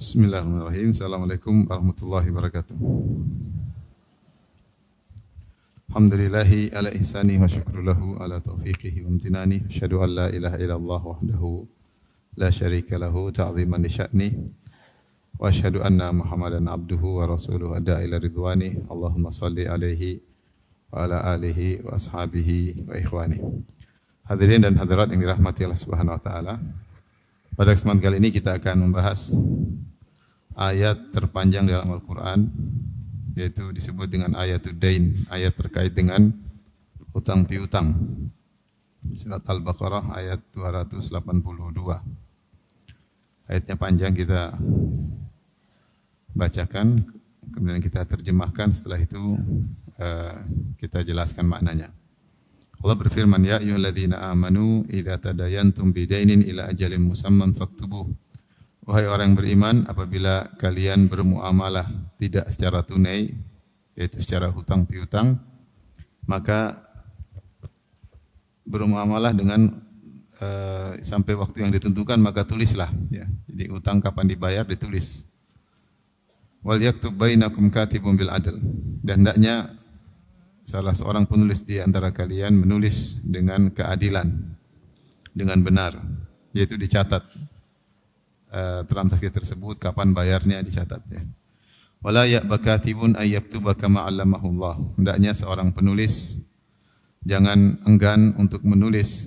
Bismillahirrahmanirrahim. Assalamualaikum warahmatullahi wabarakatuh. Alhamdulillahi ala ihsani wa syukrulahu ala taufiqihi wa amtinani. Asyhadu an la ilaha illallah wahdahu la syarika lahu ta'ziman li sya'ni. Wa asyhadu anna Muhammadan abduhu wa rasuluhu adda ila ridwani. Allahumma salli alaihi wa ala alihi wa ashabihi wa ikhwani. Hadirin dan hadirat yang dirahmati Allah Subhanahu wa taala. Pada kesempatan kali ini kita akan membahas ayat terpanjang dalam Al-Quran, yaitu disebut dengan ayatul dain, ayat terkait dengan hutang piutang. Surat Al-Baqarah ayat 282. Ayatnya panjang, kita bacakan, kemudian kita terjemahkan, setelah itu kita jelaskan maknanya. Allah berfirman, ya ayyuhalladzina amanu idza tadayantum bidainin ila ajalin musamman faktubuh. Wahai orang yang beriman, apabila kalian bermuamalah tidak secara tunai, yaitu secara hutang piutang, maka bermuamalah dengan sampai waktu yang ditentukan, maka tulislah, ya. Jadi hutang kapan dibayar ditulis. Wal yaktub bainakum katibun bil adl. Dan hendaknya salah seorang penulis di antara kalian menulis dengan keadilan, dengan benar, yaitu dicatat transaksi tersebut, kapan bayarnya dicatat, ya. Wala ya'ba katibun ay yaktuba kama 'allamahullah. Hendaknya seorang penulis jangan enggan untuk menulis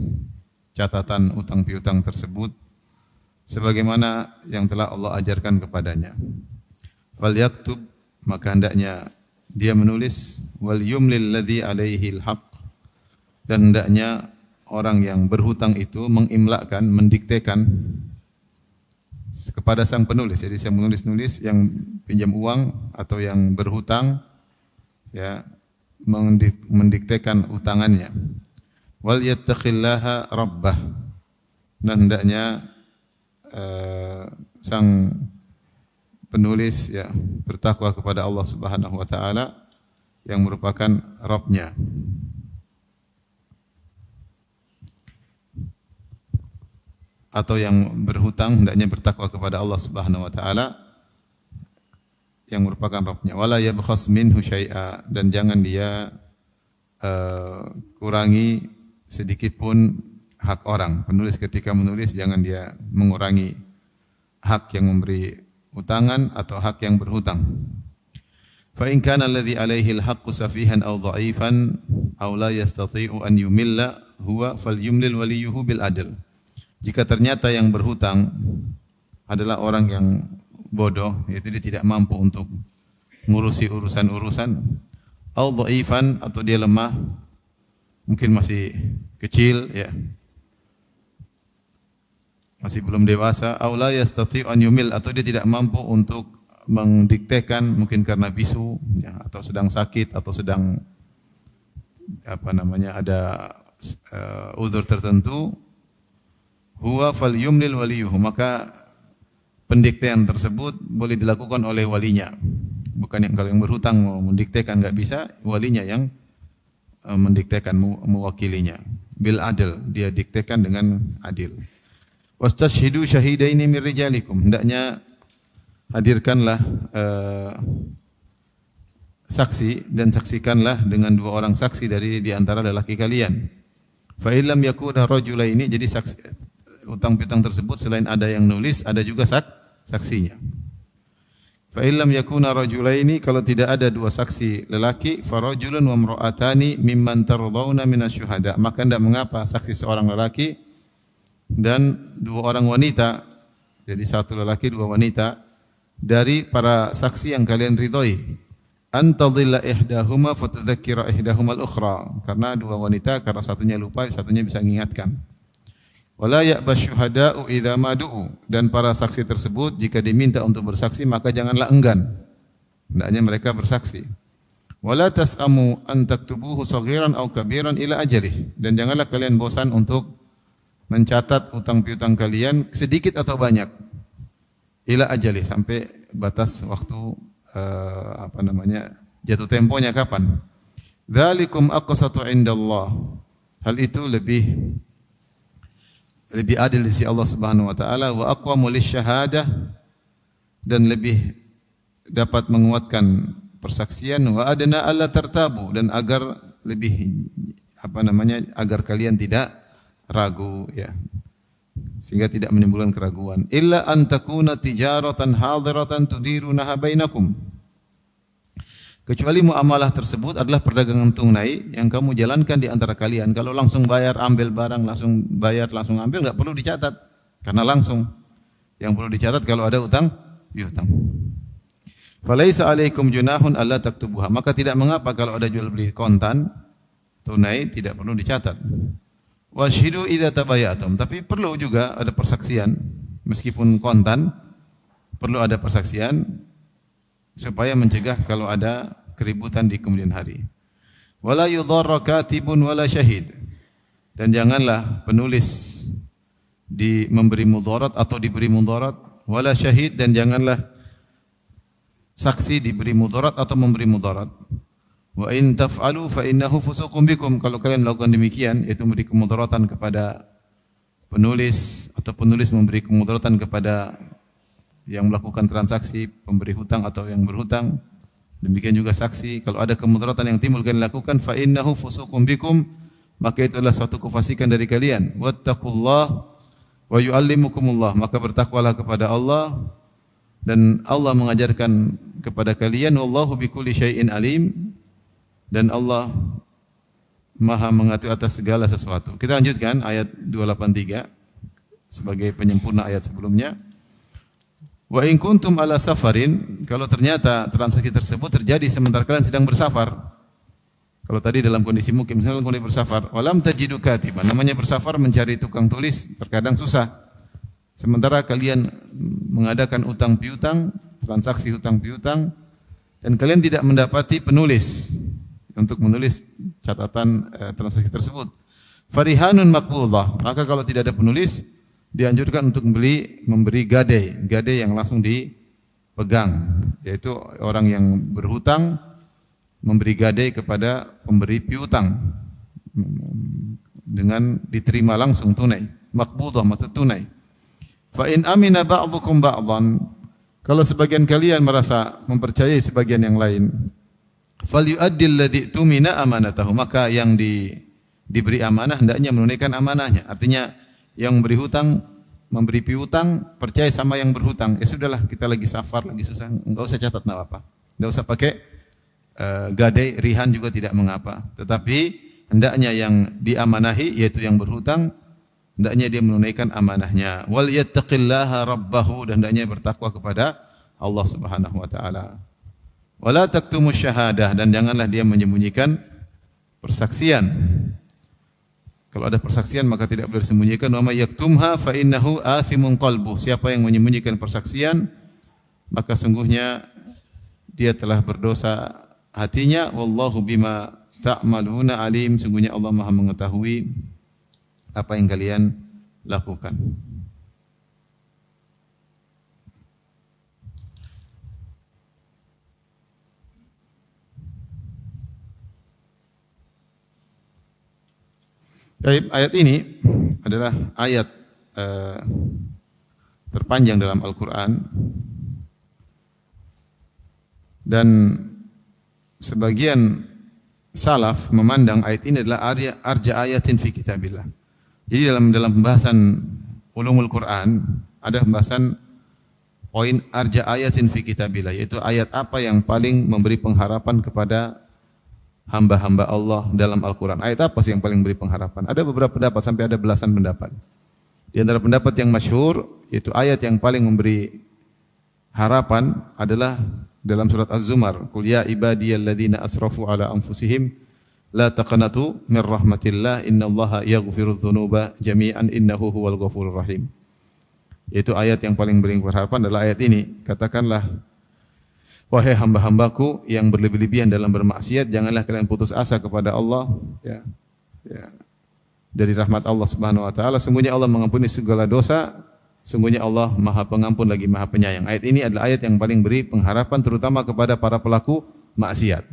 catatan utang piutang tersebut sebagaimana yang telah Allah ajarkan kepadanya. Fal yaktub, maka hendaknya dia menulis, wal yumlil ladzi alaihi al-haq, dan hendaknya orang yang berhutang itu mengimlakan, mendiktekan kepada sang penulis. Jadi saya menulis-nulis yang pinjam uang atau yang berhutang, ya, mendiktekan utangannya. Wal yattaqillaha rabbah, dan hendaknya sang penulis, ya, bertakwa kepada Allah Subhanahu wa taala yang merupakan Rabb-nya. Atau yang berhutang hendaknya bertakwa kepada Allah Subhanahu wa taala yang merupakan Rabb-nya. Wala yabkhas minhu syai'a, dan jangan dia kurangi sedikit pun hak orang. Penulis ketika menulis jangan dia mengurangi hak yang memberi utangan atau hak yang berhutang. Fa in kana alladhi alaihi al-haqqu safihan aw dha'ifan aw la yastati'u an yumilla huwa falyumlil waliyuhu bil adl. Jika ternyata yang berhutang adalah orang yang bodoh, yaitu dia tidak mampu untuk ngurusi urusan-urusan, aw dha'ifan, atau dia lemah, mungkin masih kecil, ya, masih belum dewasa, aw la yastati'u an yumil, atau dia tidak mampu untuk mendiktekan, mungkin karena bisu, ya, atau sedang sakit, atau sedang ada uzur tertentu, huwa falyumlil waliyuhu, maka pendiktean tersebut boleh dilakukan oleh walinya. Bukan yang kalau yang berhutang mau mendiktekan enggak bisa, walinya yang mendiktekan, mewakilinya. Bil adl, dia diktekan dengan adil. Wastashhidu syahidaini min rijalikum, hendaknya hadirkanlah saksi dan saksikanlah dengan dua orang saksi dari di antara lelaki kalian. Fa illam yakuna rajulaini, jadi saksi utang piutang tersebut selain ada yang nulis, ada juga saksinya. Fa illam yakuna rajulaini, kalau tidak ada dua saksi lelaki, fa rajulun wa imra'atani mimman tardhauna minasyuhada, maka tidak mengapa saksi seorang lelaki dan dua orang wanita, jadi satu lelaki dua wanita dari para saksi yang kalian ridhoi. Antadhilla ihdahuma fatudzakkira ihdahuma al-ukhra, karena dua wanita, karena satunya lupa, satunya bisa mengingatkan. Wala ya'ba syuhada'u idza madu'u, dan para saksi tersebut jika diminta untuk bersaksi maka janganlah enggan, hendaknya mereka bersaksi. Wala tas'amu an taktubuhu saghiran aw kabiran ila ajalih, dan janganlah kalian bosan untuk mencatat utang piutang kalian sedikit atau banyak, ila ajalih, sampai batas waktu jatuh temponya kapan. Dzalikum aqsatu indallah, hal itu lebih adil di sisi Allah Subhanahu wa taala, wa aqwamu lisyahadah, dan lebih dapat menguatkan persaksian, wa adna alla tartabu, dan agar lebih agar kalian tidak ragu ya, sehingga tidak menimbulkan keraguan. Illa an takuna tijaratan hadiratan tudirunaha bainakum, kecuali muamalah tersebut adalah perdagangan tunai yang kamu jalankan di antara kalian. Kalau langsung bayar, ambil barang, langsung bayar, langsung ambil, enggak perlu dicatat karena langsung. Yang perlu dicatat kalau ada utang piutang. Falaisa alaikum junahun alla taktubuha, maka tidak mengapa kalau ada jual beli kontan tunai tidak perlu dicatat. Washidu idza tabayatum, tapi perlu juga ada persaksian meskipun kontan, perlu ada persaksian supaya mencegah kalau ada keributan di kemudian hari. Wala yudharra katibun wala syahid, dan janganlah penulis memberi mudarat atau diberi mudarat, wala syahid, dan janganlah saksi diberi mudarat atau memberi mudarat. Wa in taf'alu fa innahu fusuqun bikum, kalau kalian melakukan demikian, yaitu memberi kemudaratan kepada penulis atau penulis memberi kemudaratan kepada yang melakukan transaksi, pemberi hutang atau yang berhutang, demikian juga saksi, kalau ada kemudaratan yang timbul kalian lakukan, fa innahu fusuqun bikum, maka itu adalah suatu kefasikan dari kalian. Wattaqullah wa yu'allimukumullah, maka bertakwalah kepada Allah dan Allah mengajarkan kepada kalian. Wallahu bikulli syai'in alim, dan Allah Maha mengetahui atas segala sesuatu. Kita lanjutkan ayat 283 sebagai penyempurna ayat sebelumnya. Wa in kuntum ala safarin, kalau ternyata transaksi tersebut terjadi sementara kalian sedang bersafar. Kalau tadi dalam kondisi mukim, misalnya kondisi bersafar, walam tajidu katiban, namanya bersafar mencari tukang tulis terkadang susah. Sementara kalian mengadakan utang piutang, transaksi hutang piutang, dan kalian tidak mendapati penulis untuk menulis catatan transaksi tersebut. Farihanun maqbudah, maka kalau tidak ada penulis, dianjurkan untuk memberi gadai yang langsung dipegang, yaitu orang yang berhutang memberi gadai kepada pemberi piutang dengan diterima langsung tunai, maqbudah maksud tunai. Fa in amina ba'dhukum ba'dhan, kalau sebagian kalian merasa mempercayai sebagian yang lain, falyu'addil ladzi tumina amanatahu, maka yang diberi amanah hendaknya menunaikan amanahnya. Artinya yang memberi hutang, memberi piutang, percaya sama yang berhutang. Ya sudahlah, kita lagi safar, lagi susah, enggak usah catat, enggak apa-apa. Enggak usah pakai gadai, rihan juga tidak mengapa. Tetapi hendaknya yang diamanahi, yaitu yang berhutang, hendaknya dia menunaikan amanahnya. Wal yattaqillaha rabbahu, dan hendaknya bertakwa kepada Allah Subhanahu wa taala. Wala taktumus syahadah, dan janganlah dia menyembunyikan persaksian. Kalau ada persaksian maka tidak boleh disembunyikan. Wa may yaktumha fa innahu athimun qalbuh, siapa yang menyembunyikan persaksian maka sungguhnya dia telah berdosa hatinya. Wallahu bima ta'maluna alim, sungguhnya Allah Maha mengetahui apa yang kalian lakukan. Baik, ayat ini adalah ayat terpanjang dalam Al-Quran, dan sebagian salaf memandang ayat ini adalah arja ayatin fi kitabillah. Jadi dalam pembahasan ulumul Quran ada pembahasan poin arja ayatin fi kitabillah, yaitu ayat apa yang paling memberi pengharapan kepada hamba-hamba Allah dalam Al-Quran. Ayat apa sih yang paling beri pengharapan? Ada beberapa pendapat, sampai ada belasan pendapat. Di antara pendapat yang masyhur, yaitu ayat yang paling memberi harapan adalah dalam surat Az-Zumar. Qul ya ibadiyalladzina asrafu ala anfusihim la taqnatu min rahmatillah innallaha yaghfirudz dzunuba jami'an innahu huwal ghafurur rahim. Yaitu ayat yang paling beri harapan adalah ayat ini. Katakanlah, wahai hamba-hambaku yang berlebih-lebihan dalam bermaksiat, janganlah kalian putus asa kepada Allah dari rahmat Allah Subhanahu wa taala. Sungguhnya Allah mengampuni segala dosa, sungguhnya Allah Maha Pengampun lagi Maha Penyayang. Ayat ini adalah ayat yang paling beri pengharapan terutama kepada para pelaku maksiat.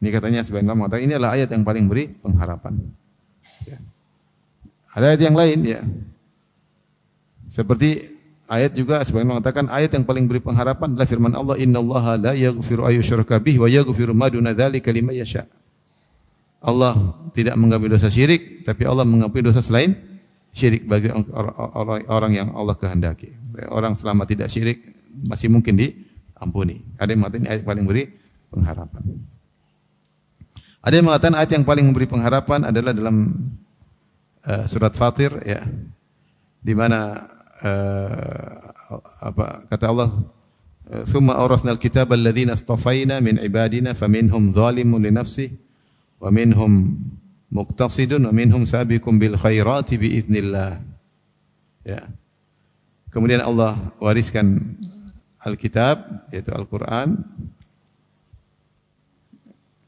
Ini katanya sebagian ulama mengatakan ini adalah ayat yang paling beri pengharapan. Ada ayat yang lain seperti ayat juga sebagaimana mengatakan ayat yang paling beri pengharapan adalah firman Allah, innallaha la yaghfiru ayyushraka bihi wa yaghfiru ma duna dzalika liman yasha. Allah tidak mengampuni dosa syirik, tapi Allah mengampuni dosa selain syirik bagi orang yang Allah kehendaki. Orang selama tidak syirik masih mungkin diampuni. Ada yang mengatakan ayat paling beri pengharapan. Ada yang mengatakan ayat yang paling memberi pengharapan adalah dalam surat Fatir, ya, di mana kata Allah, "Tsumma awrasnal kitaba alladziina istafaina min ibadina faminhum dzalimun li nafsihi wa minhum muqtasidun wa minhum sabiqun bil khairati bi idznillah." Ya. Kemudian Allah wariskan Alkitab, yaitu Al-Qur'an,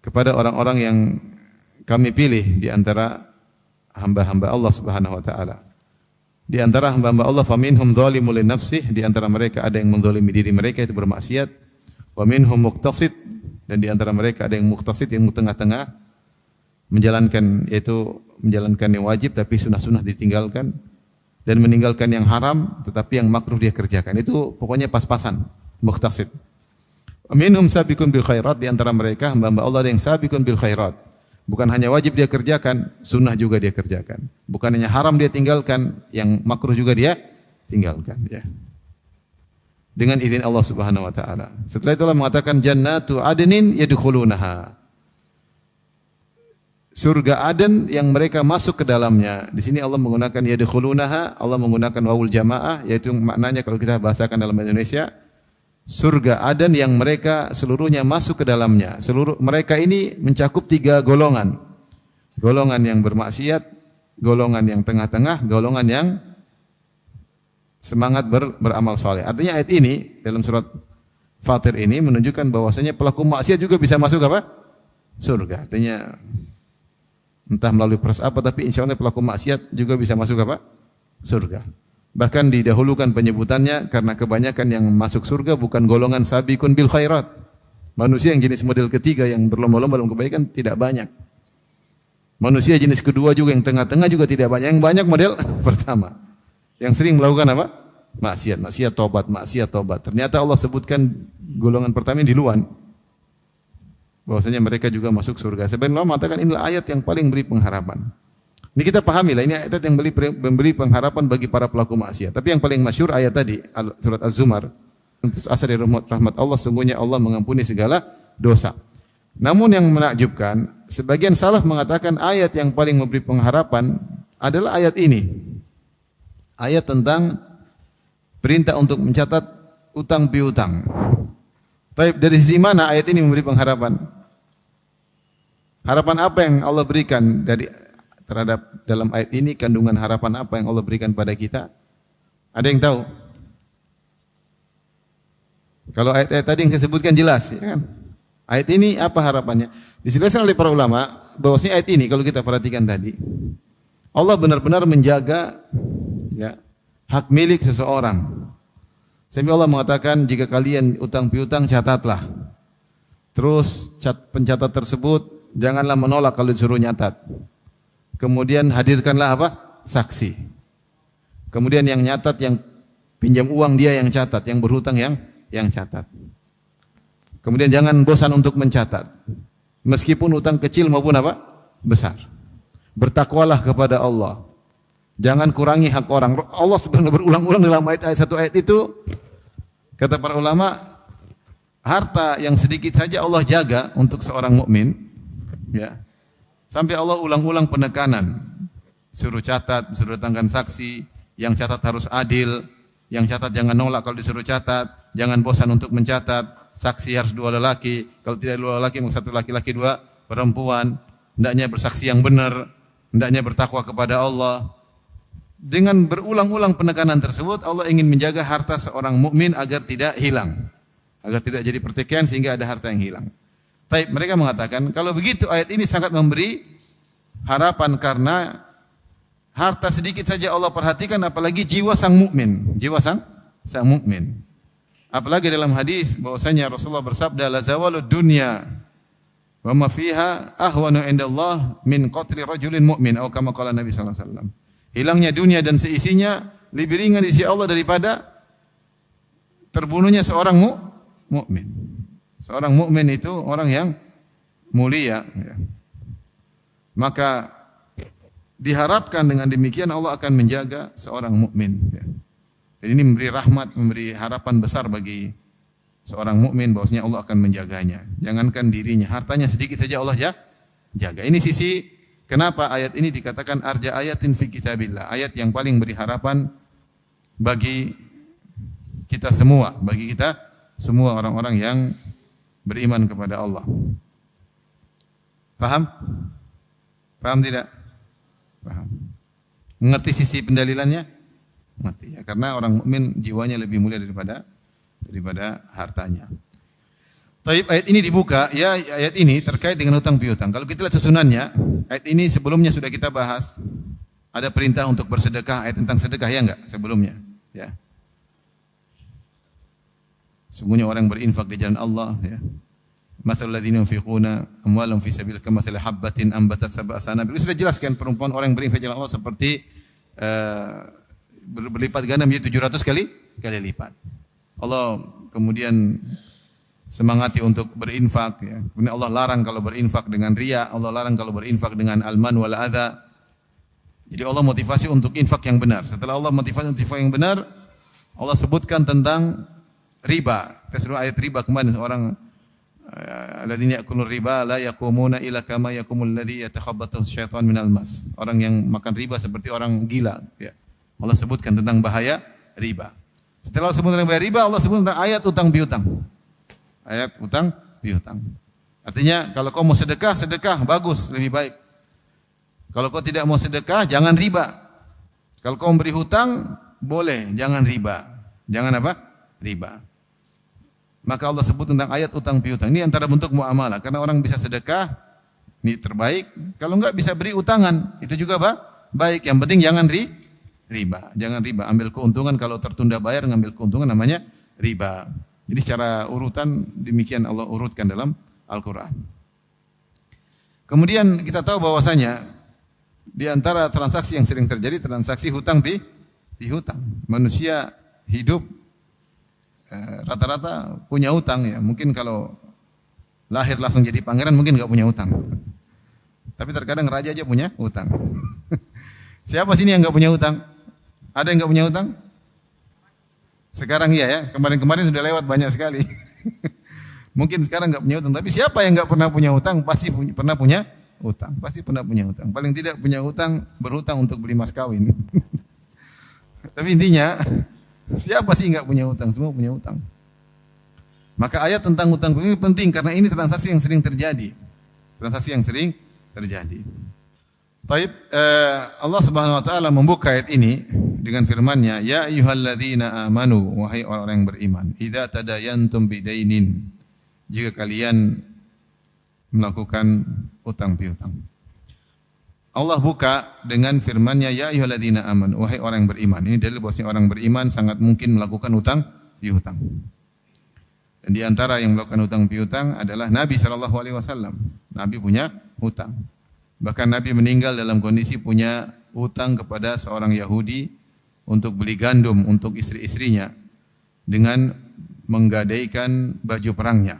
kepada orang-orang yang kami pilih di antara hamba-hamba Allah Subhanahu wa taala. Di antara hamba-hamba Allah, faminhum dzalimun li nafsihi, di antara mereka ada yang menzalimi diri mereka, itu bermaksiat. Wa minhum muqtasid, dan di antara mereka ada yang muqtasid, yang tengah-tengah, menjalankan yang wajib tapi sunnah-sunnah ditinggalkan, dan meninggalkan yang haram tetapi yang makruh dia kerjakan. Itu pokoknya pas-pasan, muqtasid. Minhum sabiqun bil khairat, di antara mereka hamba-hamba Allah ada yang sabiqun bil khairat. Bukan hanya wajib dia kerjakan, sunnah juga dia kerjakan. Bukan hanya haram dia tinggalkan, yang makruh juga dia tinggalkan, ya. Dengan izin Allah Subhanahu wa taala. Setelah itu Allah mengatakan jannatu adnin yadkhulunaha. Surga Aden yang mereka masuk ke dalamnya. Di sini Allah menggunakan yadkhulunaha, Allah menggunakan wawul jamaah, yaitu maknanya kalau kita bahasakan dalam Indonesia, surga Aden yang mereka seluruhnya masuk ke dalamnya. Seluruh mereka ini mencakup 3 golongan. Golongan yang bermaksiat, golongan yang tengah-tengah, golongan yang semangat beramal saleh. Artinya ayat ini dalam surat Fatir ini menunjukkan bahwasanya pelaku maksiat juga bisa masuk apa? Surga. Artinya entah melalui proses apa, tapi insya Allah pelaku maksiat juga bisa masuk apa? Surga. Bahkan didahulukan penyebutannya karena kebanyakan yang masuk surga bukan golongan sabiqun bil khairat. Manusia yang jenis model ketiga yang berlomba-lomba dalam kebaikan tidak banyak. Manusia jenis kedua juga yang tengah-tengah juga tidak banyak. Yang banyak model pertama. Yang sering melakukan apa? Maksiat tobat. Ternyata Allah sebutkan golongan pertama di luar. Bahwasanya mereka juga masuk surga. Sebenarnya Allah mengatakan inilah ayat yang paling beri pengharapan. Ini kita pahami lah, ini ayat yang memberi pengharapan bagi para pelaku maksiat. Tapi yang paling masyhur ayat tadi, surat Az-Zumar. Asal dari rahmat Allah, sungguhnya Allah mengampuni segala dosa. Namun yang menakjubkan, sebagian salaf mengatakan ayat yang paling memberi pengharapan adalah ayat ini. Ayat tentang perintah untuk mencatat utang piutang. Tapi dari sisi mana ayat ini memberi pengharapan? Harapan apa yang Allah berikan terhadap dalam ayat ini, kandungan harapan apa yang Allah berikan pada kita? Ada yang tahu? Kalau ayat-ayat tadi yang saya sebutkan jelas, ya kan? Ayat ini apa harapannya? Dijelaskan oleh para ulama bahwasanya ayat ini kalau kita perhatikan tadi, Allah benar-benar menjaga, ya, hak milik seseorang. Sampai Allah mengatakan jika kalian utang piutang catatlah. Terus pencatat tersebut janganlah menolak kalau disuruh nyatat. Kemudian hadirkanlah apa? Saksi. Kemudian yang nyatat, yang pinjam uang dia yang catat, yang berhutang yang catat. Kemudian jangan bosan untuk mencatat. Meskipun utang kecil maupun apa? Besar. Bertakwalah kepada Allah. Jangan kurangi hak orang. Allah sebenarnya berulang-ulang dalam satu ayat itu, kata para ulama, harta yang sedikit saja Allah jaga untuk seorang mukmin, ya. Sampai Allah ulang-ulang penekanan. Suruh catat, suruh datangkan saksi, yang catat harus adil, yang catat jangan nolak kalau disuruh catat, jangan bosan untuk mencatat, saksi harus 2 lelaki, kalau tidak 2 lelaki, 1 laki-laki 2 perempuan, hendaknya bersaksi yang benar, hendaknya bertakwa kepada Allah. Dengan berulang-ulang penekanan tersebut, Allah ingin menjaga harta seorang mukmin agar tidak hilang, agar tidak jadi pertikaian sehingga ada harta yang hilang. Tapi mereka mengatakan kalau begitu ayat ini sangat memberi harapan karena harta sedikit saja Allah perhatikan, apalagi jiwa sang mukmin, sang mukmin. Apalagi dalam hadis bahwasanya Rasulullah bersabda, la zawalud dunya wa ma fiha ahwanu indallah min qatli rajulin mu'min, atau kama qala Nabi sallallahu alaihi wasallam. Hilangnya dunia dan seisinya lebih ringan di sisi Allah daripada terbunuhnya seorang mukmin. Seorang mukmin itu orang yang mulia, ya. Maka diharapkan dengan demikian Allah akan menjaga seorang mukmin, ya. Dan ini memberi rahmat, memberi harapan besar bagi seorang mukmin bahwasanya Allah akan menjaganya. Jangankan dirinya, hartanya sedikit saja Allah jaga. Ini sisi kenapa ayat ini dikatakan arja ayatin fi kitabillah, ayat yang paling beri harapan bagi kita semua, bagi kita semua orang-orang yang beriman kepada Allah. Paham? Paham tidak? Paham. Mengerti sisi pendalilannya? Mengerti ya, karena orang mukmin jiwanya lebih mulia daripada hartanya. Taib, ayat ini dibuka, ya ayat ini terkait dengan hutang piutang. Kalau kita lihat susunannya, ayat ini sebelumnya sudah kita bahas. Ada perintah untuk bersedekah, ayat tentang sedekah ya enggak sebelumnya, ya. Sungguhnya orang berinfak di jalan Allah, ya. Mathalul ladzina yunfiquna amwalahum fi sabilillah kamathali habbatin ambatat sab'a sanabil. Sudah jelaskan perumpamaan orang yang berinfak di jalan Allah seperti berlipat ganda menjadi 700 kali lipat. Allah kemudian semangati untuk berinfak, ya. Kemudian Allah larang kalau berinfak dengan riya, Allah larang kalau berinfak dengan alman wal adza. Jadi Allah motivasi untuk infak yang benar. Setelah Allah motivasi untuk infak yang benar, Allah sebutkan tentang riba. Kita suruh ayat riba kemarin, seorang alladzina ya'kulun riba la yaqumuna illa kama yaqumul ladzi yatakhabbathu syaitan minal mas. Orang yang makan riba seperti orang gila, ya. Allah sebutkan tentang bahaya riba. Setelah Allah sebut tentang bahaya riba, Allah sebut tentang ayat utang piutang. Ayat utang piutang. Artinya kalau kau mau sedekah, sedekah bagus, lebih baik. Kalau kau tidak mau sedekah, jangan riba. Kalau kau memberi hutang, boleh, jangan riba. Jangan apa? Riba. Maka Allah sebut tentang ayat utang piutang. Ini antara bentuk muamalah. Karena orang bisa sedekah, ini terbaik. Kalau enggak bisa beri utangan, itu juga baik. Yang penting jangan riba. Jangan riba. Ambil keuntungan, kalau tertunda bayar, ngambil keuntungan namanya riba. Jadi secara urutan demikian Allah urutkan dalam Al-Quran. Kemudian kita tahu bahwasanya di antara transaksi yang sering terjadi transaksi hutang pihutang. Manusia hidup rata-rata punya hutang, ya. Mungkin kalau lahir langsung jadi pangeran mungkin enggak punya hutang. Tapi terkadang raja aja punya hutang. Siapa sini yang enggak punya hutang? Ada yang enggak punya hutang? Sekarang iya ya, kemarin-kemarin sudah lewat banyak sekali. Mungkin sekarang enggak punya hutang, tapi siapa yang enggak pernah punya hutang pasti pernah punya hutang. Pasti pernah punya hutang. Paling tidak punya hutang, berhutang untuk beli mas kawin. Tapi intinya siapa sih enggak punya hutang? Semua punya hutang. Maka ayat tentang hutang ini penting karena ini transaksi yang sering terjadi. Transaksi yang sering terjadi. Taib, Allah Subhanahu wa taala membuka ayat ini dengan firman-Nya, ya ayyuhalladzina amanu, wahai orang yang beriman, idza tadayantum bidainin, jika kalian melakukan utang piutang. Allah buka dengan firman-Nya, ya ayyuhalladzina amanu, wahai orang yang beriman. Ini dalil bahwasanya orang beriman sangat mungkin melakukan utang piutang. Dan di antara yang melakukan utang piutang adalah Nabi sallallahu alaihi wasallam. Nabi punya hutang. Bahkan Nabi meninggal dalam kondisi punya hutang kepada seorang Yahudi untuk beli gandum untuk istri-istrinya dengan menggadaikan baju perangnya.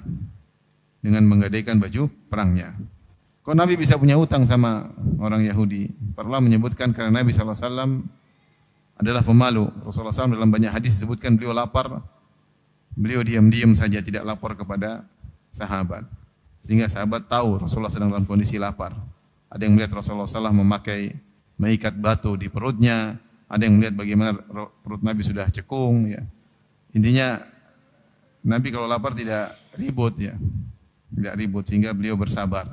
Dengan menggadaikan baju perangnya. Kok Nabi bisa punya hutang sama orang Yahudi? Para ulama menyebutkan karena Nabi SAW adalah pemalu. Rasulullah SAW dalam banyak hadis disebutkan beliau lapar. Beliau diam-diam saja tidak lapor kepada sahabat. Sehingga sahabat tahu Rasulullah sedang dalam kondisi lapar. Ada yang melihat Rasulullah SAW mengikat batu di perutnya. Ada yang melihat bagaimana perut Nabi sudah cekung. Ya. Intinya Nabi kalau lapar tidak ribut, ya, tidak ribut sehingga beliau bersabar.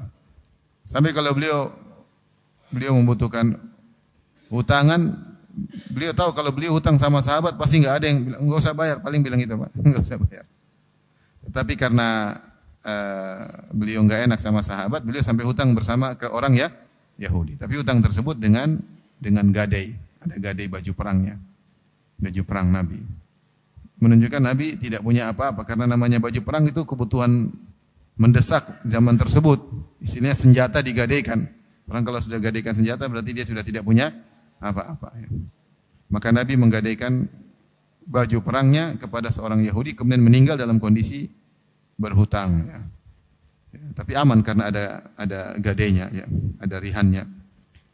Sampai kalau beliau membutuhkan hutangan, beliau tahu kalau beliau hutang sama sahabat pasti enggak ada yang bilang enggak usah bayar, paling bilang gitu, Pak, enggak usah bayar. Tetapi karena beliau enggak enak sama sahabat, beliau sampai hutang bersama ke orang ya Yahudi. Tapi hutang tersebut dengan gadai, ada gadai baju perangnya, baju perang Nabi. Menunjukkan Nabi tidak punya apa-apa karena namanya baju perang itu kebutuhan mendesak zaman tersebut. Istilahnya senjata digadaikan. Orang kalau sudah gadaikan senjata berarti dia sudah tidak punya apa-apa. Ya. Maka Nabi menggadaikan baju perangnya kepada seorang Yahudi kemudian meninggal dalam kondisi berhutang ya. Tapi aman karena ada gadenya ya, ada rihannya.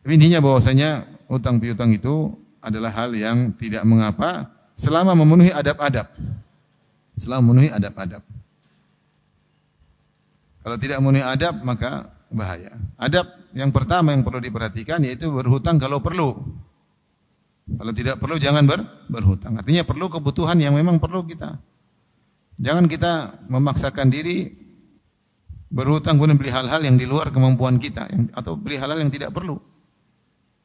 Tapi intinya bahwasanya utang piutang itu adalah hal yang tidak mengapa selama memenuhi adab-adab. Selama memenuhi adab-adab. Kalau tidak memenuhi adab maka bahaya. Adab yang pertama yang perlu diperhatikan yaitu berhutang kalau perlu. Kalau tidak perlu jangan berhutang. Artinya perlu kebutuhan yang memang perlu kita. Jangan kita memaksakan diri berhutang kemudian beli hal-hal yang di luar kemampuan kita atau beli hal-hal yang tidak perlu.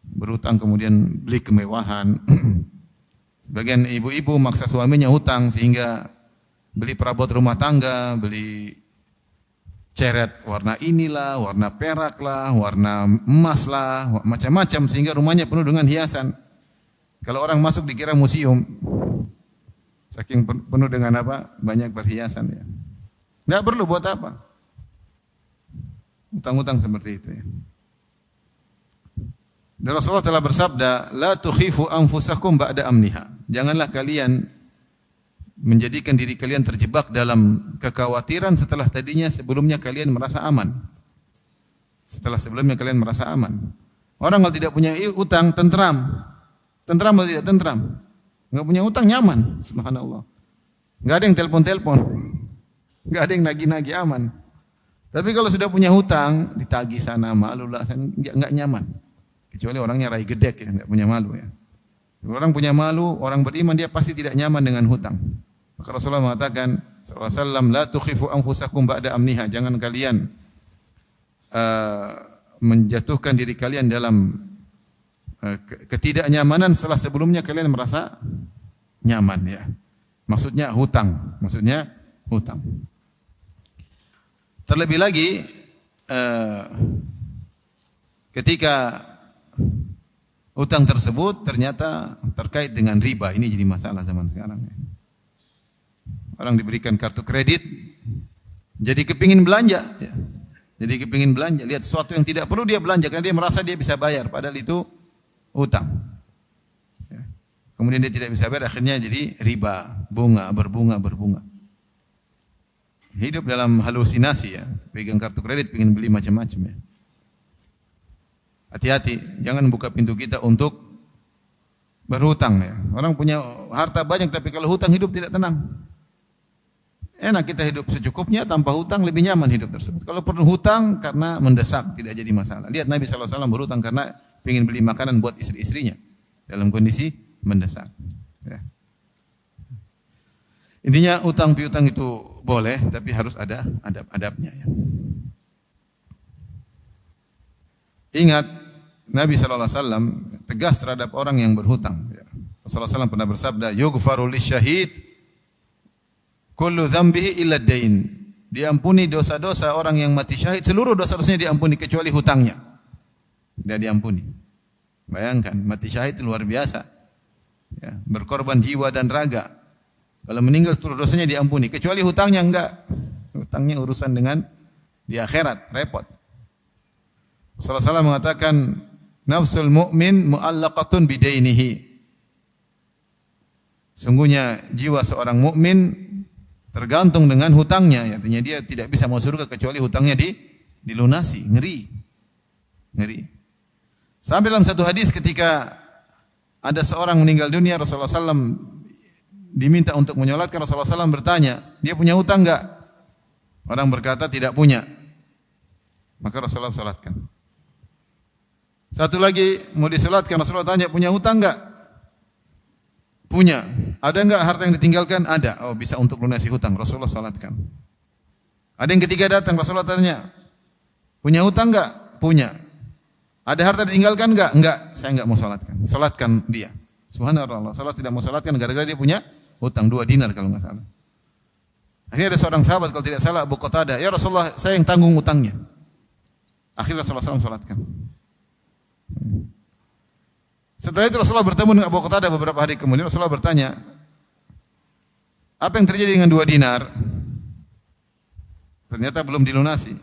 Berhutang kemudian beli kemewahan. Sebagian ibu-ibu maksa suaminya hutang sehingga beli perabot rumah tangga, beli ceret warna inilah, warna perak lah, warna emas lah, macam-macam sehingga rumahnya penuh dengan hiasan. Kalau orang masuk dikira museum. Saking penuh dengan apa? Banyak perhiasan ya. Enggak perlu buat apa? Utang-utang seperti itu ya. Dan Rasulullah telah bersabda, "La tukhifu anfusakum ba'da amniha." Janganlah kalian menjadikan diri kalian terjebak dalam kekhawatiran setelah tadinya sebelumnya kalian merasa aman. Setelah sebelumnya kalian merasa aman. Orang kalau tidak punya utang tentram. Tentram atau tidak tentram? Enggak punya utang nyaman, subhanallah. Enggak ada yang telepon-telepon. Enggak ada yang nagih-nagih aman. Tapi kalau sudah punya hutang, ditagih sana, malu lah, enggak nyaman. Kecuali orangnya rai gedek ya, enggak punya malu ya. Kalau orang punya malu, orang beriman dia pasti tidak nyaman dengan hutang. Maka Rasulullah mengatakan sallallahu alaihi wasallam, la tukhifu anfusakum ba'da amniha. Jangan kalian menjatuhkan diri kalian dalam ketidaknyamanan setelah sebelumnya kalian merasa nyaman ya. Maksudnya hutang, Terlebih lagi ketika utang tersebut ternyata terkait dengan riba, ini jadi masalah zaman sekarang ya. Orang diberikan kartu kredit jadi kepingin belanja ya. Jadi kepingin belanja, lihat sesuatu yang tidak perlu dia belanja karena dia merasa dia bisa bayar padahal itu utang. Ya. Kemudian dia tidak bisa bayar, akhirnya jadi riba, berbunga. Hidup dalam halusinasi ya, pegang kartu kredit, ingin beli macam-macam ya. Hati-hati, jangan buka pintu kita untuk berhutang ya. Orang punya harta banyak tapi kalau hutang hidup tidak tenang. Enak kita hidup secukupnya tanpa hutang lebih nyaman hidup tersebut. Kalau perlu hutang karena mendesak tidak jadi masalah. Lihat Nabi SAW berhutang karena ingin beli makanan buat istri-istrinya dalam kondisi mendesak. Ya. Intinya utang piutang itu boleh tapi harus ada adab-adabnya ya. Ingat Nabi SAW tegas terhadap orang yang berhutang. Rasulullah SAW pernah bersabda, "Yughfaru lisyahid kullu dzambihi illa ad-dain." Diampuni dosa-dosa orang yang mati syahid, seluruh dosa-dosanya diampuni kecuali hutangnya. Tidak diampuni. Bayangkan, mati syahid luar biasa. Ya, berkorban jiwa dan raga. Kalau meninggal seluruh dosanya diampuni, kecuali hutangnya enggak. Hutangnya urusan dengan di akhirat, repot. Rasulullah SAW mengatakan, nafsul mu'min mu'allaqatun bidainihi. Sungguhnya jiwa seorang mukmin tergantung dengan hutangnya. Artinya dia tidak bisa masuk surga kecuali hutangnya dilunasi. Ngeri. Sampai dalam satu hadis ketika ada seorang meninggal dunia, Rasulullah SAW diminta untuk menyolatkan. Rasulullah SAW bertanya, dia punya hutang enggak? Orang berkata tidak punya. Maka Rasulullah salatkan. Satu lagi mau disolatkan, Rasulullah tanya, punya hutang enggak? Punya. Ada enggak harta yang ditinggalkan? Ada. Oh, bisa untuk lunasi hutang. Rasulullah salatkan. Ada yang ketiga datang, Rasulullah tanya, punya hutang enggak? Punya. Ada harta ditinggalkan enggak? Enggak. Saya enggak mau salatkan. Salatkan dia. Subhanallah. Salat tidak mau salatkan gara-gara dia punya hutang 2 dinar kalau enggak salah. Akhirnya ada seorang sahabat kalau tidak salah Abu Qatadah, "Ya Rasulullah, saya yang tanggung hutangnya." Akhirnya Rasulullah SAW salatkan. Setelah itu Rasulullah bertemu dengan Abu Qatadah beberapa hari kemudian. Rasulullah bertanya, apa yang terjadi dengan 2 dinar? Ternyata belum dilunasi.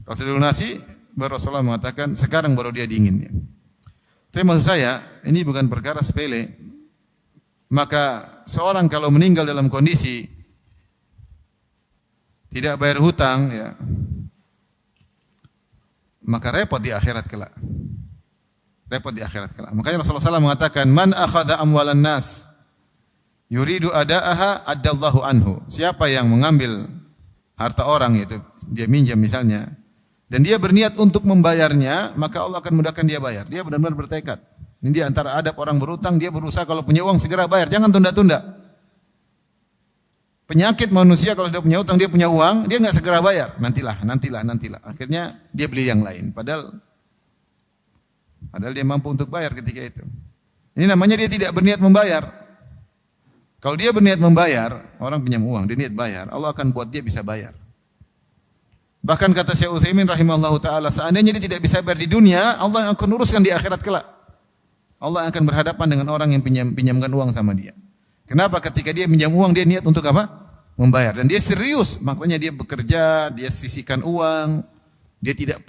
Kalau sudah dilunasi, baru Rasulullah mengatakan, sekarang baru dia diinginnya. Tapi maksud saya, ini bukan perkara sepele. Maka seorang kalau meninggal dalam kondisi tidak bayar hutang, ya, maka repot di akhirat kelak. Repot di akhirat kelak. Makanya Rasulullah SAW mengatakan, "Man akhadha amwalan nas yuridu ada'aha addallahu anhu." Siapa yang mengambil harta orang, itu dia minjam misalnya, dan dia berniat untuk membayarnya, maka Allah akan mudahkan dia bayar. Dia benar-benar bertekad. Ini di antara adab orang berutang, dia berusaha kalau punya uang segera bayar, jangan tunda-tunda. Penyakit manusia kalau sudah punya utang, dia punya uang, dia enggak segera bayar. Nantilah. Akhirnya dia beli yang lain. Padahal dia mampu untuk bayar ketika itu. Ini namanya dia tidak berniat membayar. Kalau dia berniat membayar, orang pinjam uang, dia niat bayar, Allah akan buat dia bisa bayar. Bahkan kata Syekh Utsaimin rahimahullahu taala, seandainya dia tidak bisa bayar di dunia, Allah akan uruskan di akhirat kelak. Allah akan berhadapan dengan orang yang pinjamkan uang sama dia. Kenapa? Ketika dia pinjam uang, dia niat untuk apa? Membayar. Dan dia serius, makanya dia bekerja, dia sisihkan uang, dia tidak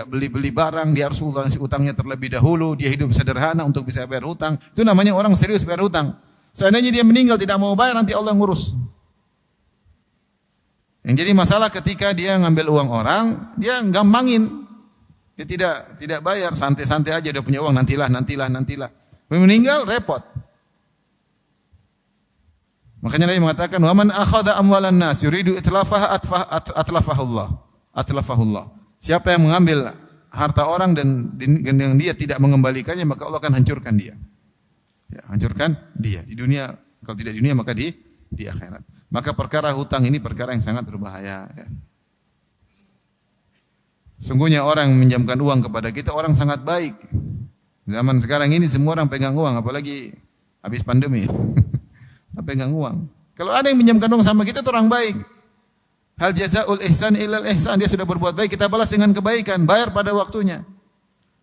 beli barang, dia harus lunasi utangnya terlebih dahulu, dia hidup sederhana untuk bisa bayar hutang. Itu namanya orang serius bayar hutang. Seandainya dia meninggal tidak mau bayar, nanti Allah ngurus. Yang jadi masalah ketika dia ngambil uang orang, dia gampangin. Dia tidak bayar, santai-santai aja, udah punya uang, nantilah. Meninggal repot. Makanya Nabi mengatakan, "Wa man akhadha amwalan nas yuridu itlafaha atlafahullah." Siapa yang mengambil harta orang dan yang dia tidak mengembalikannya, maka Allah akan hancurkan dia. Ya, hancurkan dia di dunia, kalau tidak di dunia maka di akhirat. Maka perkara hutang ini perkara yang sangat berbahaya, ya. Sungguhnya orang yang meminjamkan uang kepada kita orang sangat baik. Zaman sekarang ini semua orang pegang uang, apalagi habis pandemi. Pegang uang. Kalau ada yang minjamkan uang sama kita itu orang baik. Hal jazaul ihsan illal ihsan, dia sudah berbuat baik, kita balas dengan kebaikan, bayar pada waktunya.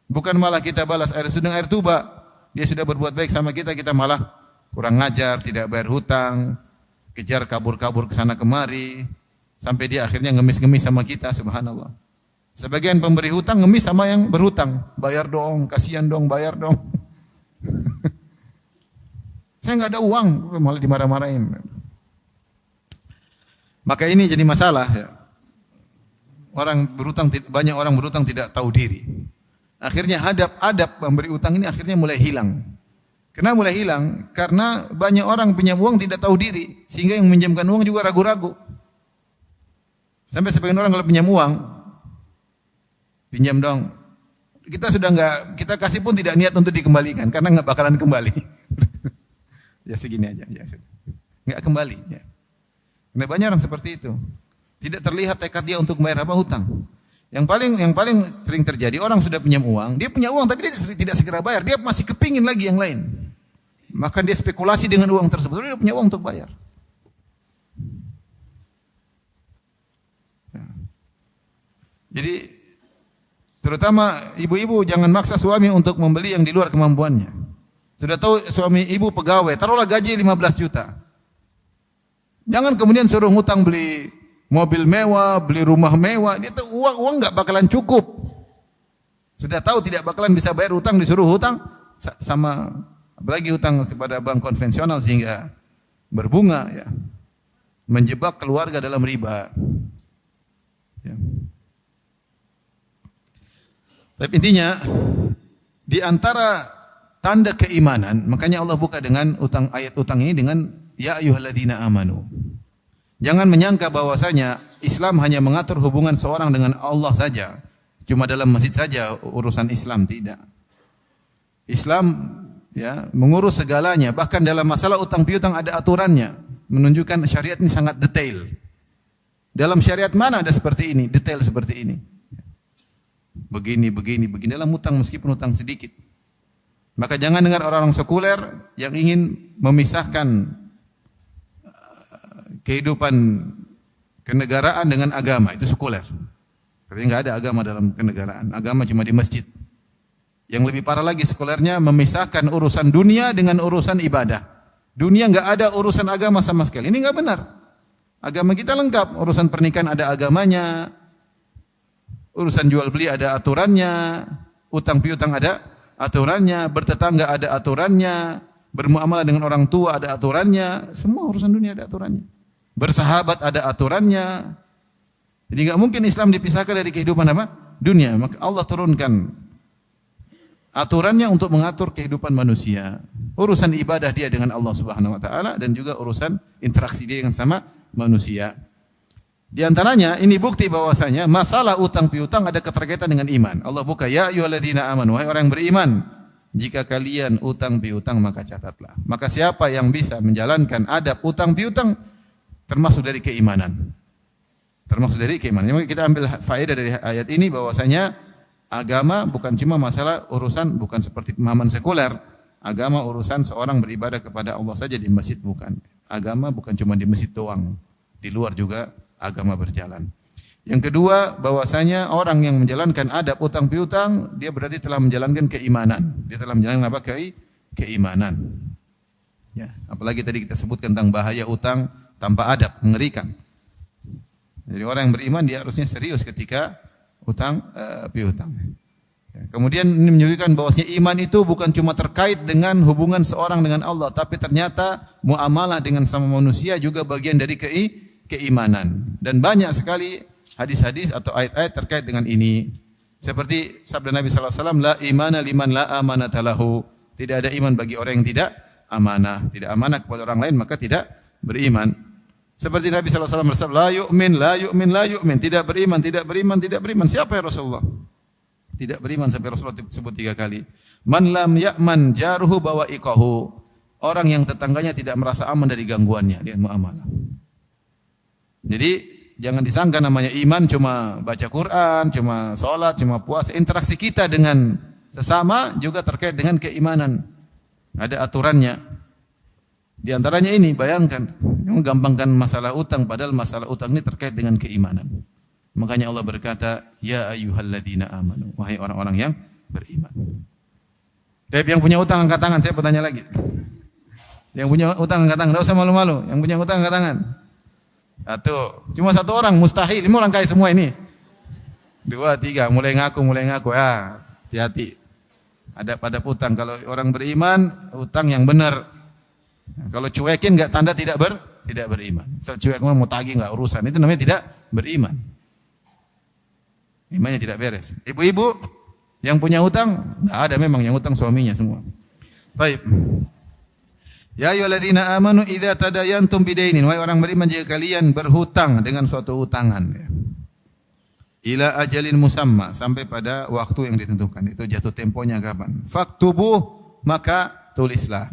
Bukan malah kita balas air sudeng air tuba. Dia sudah berbuat baik sama kita, kita malah kurang ngajar, tidak bayar hutang, kejar kabur-kabur ke sana kemari, sampai dia akhirnya ngemis-ngemis sama kita, subhanallah. Sebagian pemberi hutang ngemis sama yang berhutang, bayar dong, kasihan dong, bayar dong. Saya enggak ada uang, malah dimarah-marahin. Maka ini jadi masalah, ya. Banyak orang berhutang tidak tahu diri. Akhirnya adab memberi utang ini akhirnya mulai hilang. Kenapa mulai hilang? Karena banyak orang punya uang tidak tahu diri, sehingga yang meminjamkan uang juga ragu-ragu. Sampai sebagian orang kalau pinjam uang, pinjam dong. Kita kasih pun tidak niat untuk dikembalikan karena enggak bakalan kembali. Ya segini aja, ya sudah. Enggak kembali, ya. Karena banyak orang seperti itu. Tidak terlihat tekad dia untuk membayar hutang. Yang paling sering terjadi, orang sudah pinjam uang, dia punya uang tapi dia tidak segera bayar, dia masih kepingin lagi yang lain. Maka dia spekulasi dengan uang tersebut, dia punya uang untuk bayar. Ya. Jadi terutama ibu-ibu jangan maksa suami untuk membeli yang di luar kemampuannya. Sudah tahu suami ibu pegawai, taruhlah gaji 15 juta. Jangan kemudian suruh ngutang beli mobil mewah, beli rumah mewah, dia tahu uang enggak bakalan cukup. Sudah tahu tidak bakalan bisa bayar hutang, disuruh hutang sama apalagi hutang kepada bank konvensional sehingga berbunga, ya. Menjebak keluarga dalam riba. Ya. Tapi intinya di antara tanda keimanan, makanya Allah buka dengan ayat utang ini dengan ya ayyuhalladzina amanu. Jangan menyangka bahwasanya Islam hanya mengatur hubungan seorang dengan Allah saja. Cuma dalam masjid saja urusan Islam, tidak. Islam ya mengurus segalanya, bahkan dalam masalah utang piutang ada aturannya, menunjukkan syariat ini sangat detail. Dalam syariat mana ada seperti ini, detail seperti ini. Begini dalam hutang meskipun hutang sedikit. Maka jangan dengar orang-orang sekuler yang ingin memisahkan kehidupan kenegaraan dengan agama, itu sekuler. Artinya enggak ada agama dalam kenegaraan, agama cuma di masjid. Yang lebih parah lagi sekulernya memisahkan urusan dunia dengan urusan ibadah. Dunia enggak ada urusan agama sama sekali. Ini enggak benar. Agama kita lengkap, urusan pernikahan ada agamanya, urusan jual beli ada aturannya, utang piutang ada aturannya, bertetangga ada aturannya, Bermuamalah dengan orang tua ada aturannya, semua urusan dunia ada aturannya. Bersahabat ada aturannya. Jadi enggak mungkin Islam dipisahkan dari kehidupan apa? Dunia. Maka Allah turunkan aturannya untuk mengatur kehidupan manusia. Urusan ibadah dia dengan Allah Subhanahu wa taala dan juga urusan interaksi dia dengan sama manusia. Di antaranya ini bukti bahwasanya masalah utang piutang ada keterkaitan dengan iman. Allah buka, ya ayyuhalladzina amanu, wahai orang yang beriman, jika kalian utang piutang maka catatlah. Maka siapa yang bisa menjalankan adab utang piutang termasuk dari keimanan. Termasuk dari keimanan. Jadi kita ambil faedah dari ayat ini bahwasanya agama bukan cuma masalah urusan, bukan seperti pemahaman sekuler. Agama urusan seorang beribadah kepada Allah saja di masjid, bukan. Agama bukan cuma di masjid doang. Di luar juga agama berjalan. Yang kedua, bahwasanya orang yang menjalankan adab utang piutang, dia berarti telah menjalankan keimanan. Dia telah menjalankan apa? Keimanan. Ya, apalagi tadi kita sebutkan tentang bahaya utang tanpa adab, mengerikan. Jadi orang yang beriman dia harusnya serius ketika utang piutang. Ya, kemudian ini menunjukkan bahwasanya iman itu bukan cuma terkait dengan hubungan seorang dengan Allah, tapi ternyata muamalah dengan sama manusia juga bagian dari keimanan. Dan banyak sekali hadis-hadis atau ayat-ayat terkait dengan ini. Seperti sabda Nabi sallallahu alaihi wasallam, la imana liman la amanata lahu. Tidak ada iman bagi orang yang tidak amanah, tidak amanah kepada orang lain maka tidak beriman. Seperti Nabi sallallahu alaihi wasallam bersabda, la yu'min, la yu'min, la yu'min. Tidak beriman, tidak beriman, tidak beriman. Siapa ya Rasulullah? Tidak beriman sampai Rasulullah sebut 3 kali. Man lam ya'man jaruhu bawa'iqahu. Orang yang tetangganya tidak merasa aman dari gangguannya, lihat muamalah. Jadi jangan disangka namanya iman cuma baca Quran, cuma sholat, cuma puasa. Interaksi kita dengan sesama juga terkait dengan keimanan. Ada aturannya. Di antaranya ini, bayangkan, menggampangkan masalah utang, padahal masalah utang ini terkait dengan keimanan. Makanya Allah berkata, ya ayyuhalladzina amanu, wahai orang-orang yang beriman. Tapi yang punya utang angkat tangan, saya bertanya lagi. Yang punya utang angkat tangan, enggak usah malu-malu. Yang punya utang angkat tangan. Cuma 1 orang, mustahil. Ini orang kaya semua ini. 2, 3, mulai ngaku. Ah, hati-hati. Ada pada utang. Kalau orang beriman, utang yang benar. Kalau cuekin enggak tanda tidak beriman. Kalau cuek mau tagih enggak urusan. Itu namanya tidak beriman. Imannya tidak beres. Ibu-ibu yang punya utang, enggak ada memang yang utang suaminya semua. Baik. Ya ayyuhalladzina amanu idza tadayantum bidainin, wahai orang beriman jika kalian berhutang dengan suatu utangan ya. Ila ajalin musamma, sampai pada waktu yang ditentukan. Itu jatuh temponya kapan? Faktubuh, maka tulislah.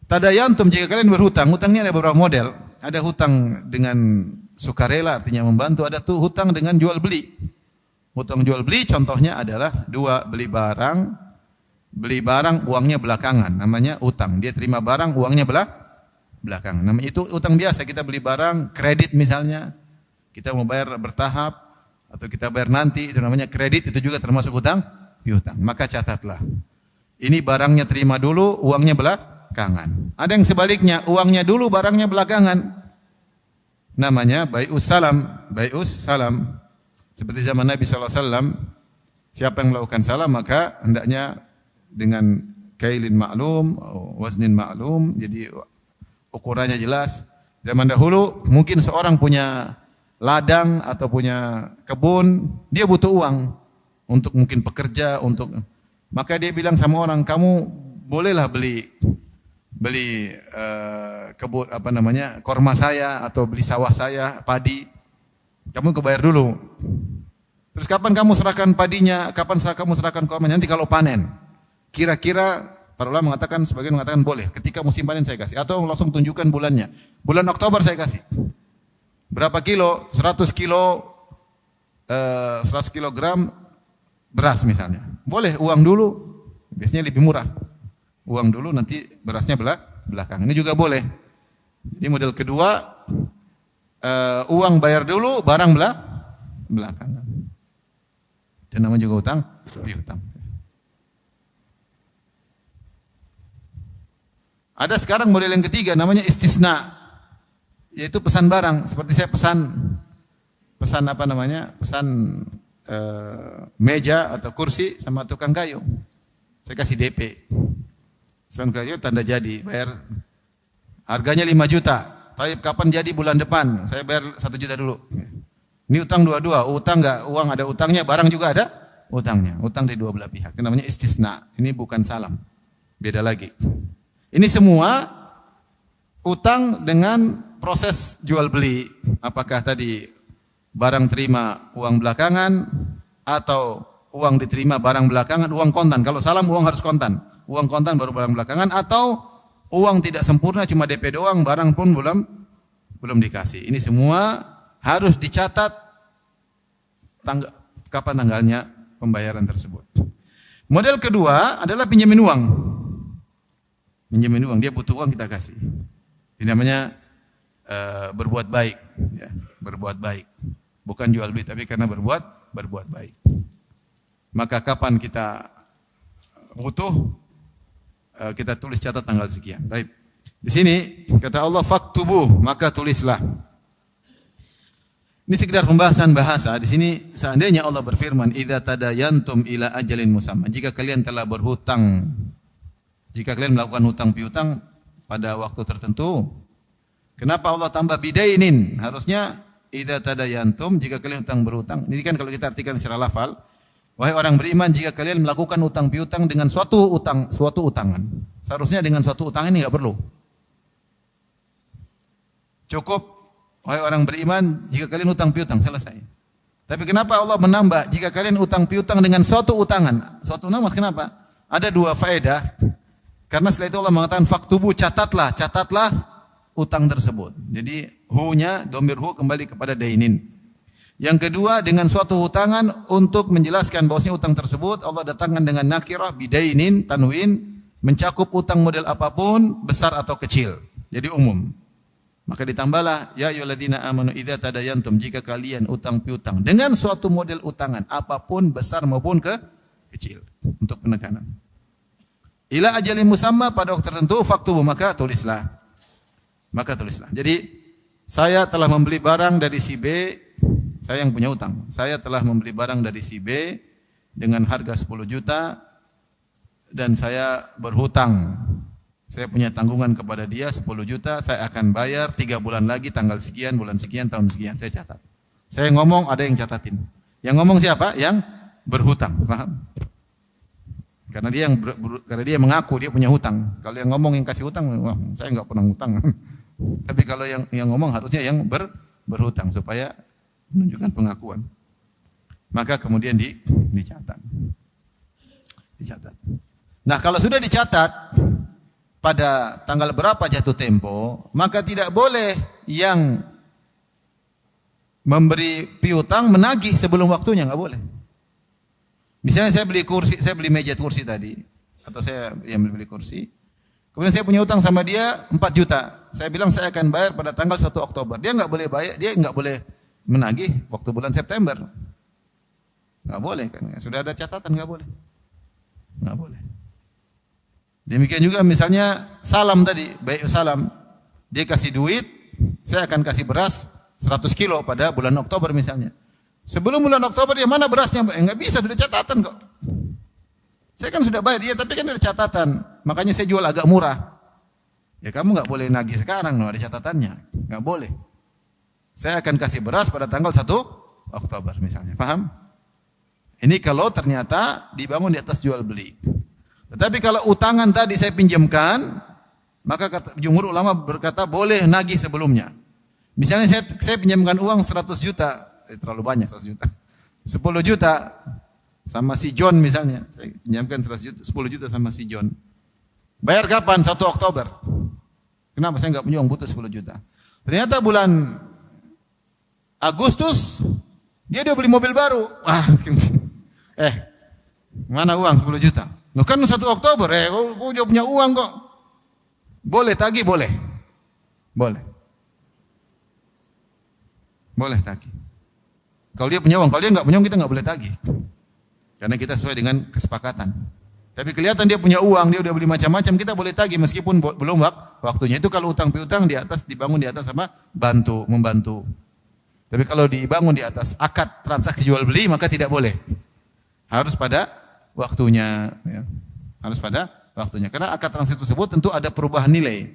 Tadayantum jika kalian berhutang, hutangnya ada beberapa model. Ada hutang dengan sukarela artinya membantu, ada tuh hutang dengan jual beli. Hutang jual beli contohnya adalah 2, beli barang uangnya belakangan, namanya utang. Dia terima barang uangnya belakangan. Namanya itu utang biasa. Kita beli barang kredit misalnya, kita mau bayar bertahap atau kita bayar nanti, itu namanya kredit, itu juga termasuk utang piutang. Maka catatlah. Ini barangnya terima dulu, uangnya belakangan. Ada yang sebaliknya, uangnya dulu, barangnya belakangan. Namanya bai'us salam. Seperti zaman Nabi sallallahu alaihi wasallam, siapa yang melakukan salam maka hendaknya dengan kailin ma'lum, waznin ma'lum, jadi ukurannya jelas. Zaman dahulu mungkin seorang punya ladang atau punya kebun, dia butuh uang untuk mungkin pekerja, maka dia bilang sama orang, kamu bolehlah beli kebun korma saya atau beli sawah saya, padi. Kamu kebayar dulu. Terus kapan kamu serahkan padinya? Kapan kamu serahkan kormanya? Nanti kalau panen. Kira-kira para ulama mengatakan, sebagian mengatakan boleh. Ketika musim panen saya kasih. Atau langsung tunjukkan bulannya. Bulan Oktober saya kasih. Berapa kilo? 100 kilogram beras misalnya. Boleh uang dulu. Biasanya lebih murah. Uang dulu nanti berasnya belakang. Ini juga boleh. Jadi model kedua, uang bayar dulu, barang belakangan. Dan namanya juga utang piutang. Ada sekarang model yang ketiga namanya istisna, yaitu pesan barang. Seperti saya pesan meja atau kursi sama tukang kayu. Saya kasih DP. Pesan kerja tanda jadi, bayar harganya 5 juta. Tapi kapan jadi bulan depan? Saya bayar 1 juta dulu. Ini utang dua-dua, utang enggak, uang ada utangnya, barang juga ada utangnya. Utang dari dua belah pihak. Itu namanya istisna. Ini bukan salam. Beda lagi. Ini semua utang dengan proses jual beli. Apakah tadi barang terima uang belakangan atau uang diterima barang belakangan, uang kontan. Kalau salam uang harus kontan. Uang kontan baru barang belakangan, atau uang tidak sempurna cuma DP doang, barang pun belum dikasih. Ini semua harus dicatat kapan tanggalnya pembayaran tersebut. Model kedua adalah pinjamin uang. Pinjamin uang, dia butuh uang kita kasih. Ini namanya berbuat baik, ya, berbuat baik. Bukan jual beli, tapi karena berbuat baik. Maka kapan kita butuh, kita tulis catat tanggal sekian. Baik. Di sini kata Allah faktubuh, maka tulislah. Ini sekedar pembahasan bahasa. Di sini seandainya Allah berfirman, "Idza tadayantum ila ajalin musamma." Jika kalian telah berhutang, jika kalian melakukan hutang piutang pada waktu tertentu. Kenapa Allah tambah bidainin? Harusnya idza tadayantum, jika kalian hutang berhutang. Ini kan kalau kita artikan secara lafal, wahai orang beriman, jika kalian melakukan hutang piutang dengan suatu utangan. Seharusnya dengan suatu utang ini enggak perlu. Cukup wahai orang beriman, jika kalian hutang piutang, selesai. Tapi kenapa Allah menambah jika kalian hutang piutang dengan suatu utangan? Suatu utangan kenapa? Ada dua faedah. Karena setelah itu Allah mengatakan faktubu, catatlah utang tersebut. Jadi hu-nya, domir hu kembali kepada dainin. Yang kedua, dengan suatu hutangan untuk menjelaskan bahwasanya utang tersebut Allah datangkan dengan nakirah bidainin tanwin, mencakup utang model apapun, besar atau kecil. Jadi umum. Maka ditambahlah ya ayyuhalladzina amanu idza tadayantum, jika kalian utang piutang dengan suatu model utangan apapun, besar maupun kecil, untuk penekanan. Ila ajalin musamma, pada waktu tertentu, faktubu, maka tulislah. Jadi saya telah membeli barang dari si B, saya yang punya utang. Saya telah membeli barang dari si B dengan harga 10 juta dan saya berhutang. Saya punya tanggungan kepada dia 10 juta, saya akan bayar 3 bulan lagi, tanggal sekian, bulan sekian, tahun sekian. Saya catat. Saya ngomong, ada yang catatin. Yang ngomong siapa? Yang berhutang. Paham? Karena dia mengaku dia punya hutang. Kalau yang ngomong yang kasih hutang, wah, saya enggak pernah hutang. Tapi kalau yang ngomong harusnya yang berhutang supaya menunjukkan pengakuan. Maka kemudian dicatat. Nah, kalau sudah dicatat pada tanggal berapa jatuh tempo, maka tidak boleh yang memberi piutang menagih sebelum waktunya, enggak boleh. Misalnya saya beli meja kursi tadi, atau saya yang beli kursi. Kemudian saya punya utang sama dia 4 juta. Saya bilang saya akan bayar pada tanggal 1 Oktober. Dia enggak boleh bayar, dia enggak boleh menagih waktu bulan September. Enggak boleh kan? Sudah ada catatan, enggak boleh. Enggak boleh. Demikian juga misalnya salam tadi, baik salam. Dia kasih duit, saya akan kasih beras 100 kilo pada bulan Oktober misalnya. Sebelum bulan Oktober dia mana berasnya? Enggak bisa, sudah catatan kok. Saya kan sudah bayar dia, tapi kan ada catatan. Makanya saya jual agak murah. Ya kamu enggak boleh nagih sekarang, ada catatannya. Enggak boleh. Saya akan kasih beras pada tanggal 1 Oktober misalnya. Paham? Ini kalau ternyata dibangun di atas jual beli. Tetapi kalau utangan tadi saya pinjamkan, maka jumhur ulama berkata boleh nagih sebelumnya. Misalnya saya pinjamkan uang 100 juta. Terlalu banyak 100 juta. 10 juta sama si John misalnya. Saya pinjamkan 10 juta sama si John. Bayar kapan? 1 Oktober. Kenapa saya enggak punya uang, butuh 10 juta. Ternyata bulan Agustus dia udah beli mobil baru. Wah, mana uang 10 juta? Loh kan 1 Oktober, kau udah punya uang kok. Boleh tagih, boleh. Boleh tagih. Kalau dia punya uang, kalau dia enggak punya uang, kita enggak boleh tagih. Karena kita sesuai dengan kesepakatan. Tapi kelihatan dia punya uang, dia udah beli macam-macam, kita boleh tagih meskipun belum waktunya. Itu kalau utang piutang dibangun di atas apa? Membantu. Tapi kalau dibangun di atas akad transaksi jual beli, maka tidak boleh. Harus pada waktunya, ya. Harus pada waktunya. Karena akad transaksi tersebut tentu ada perubahan nilai.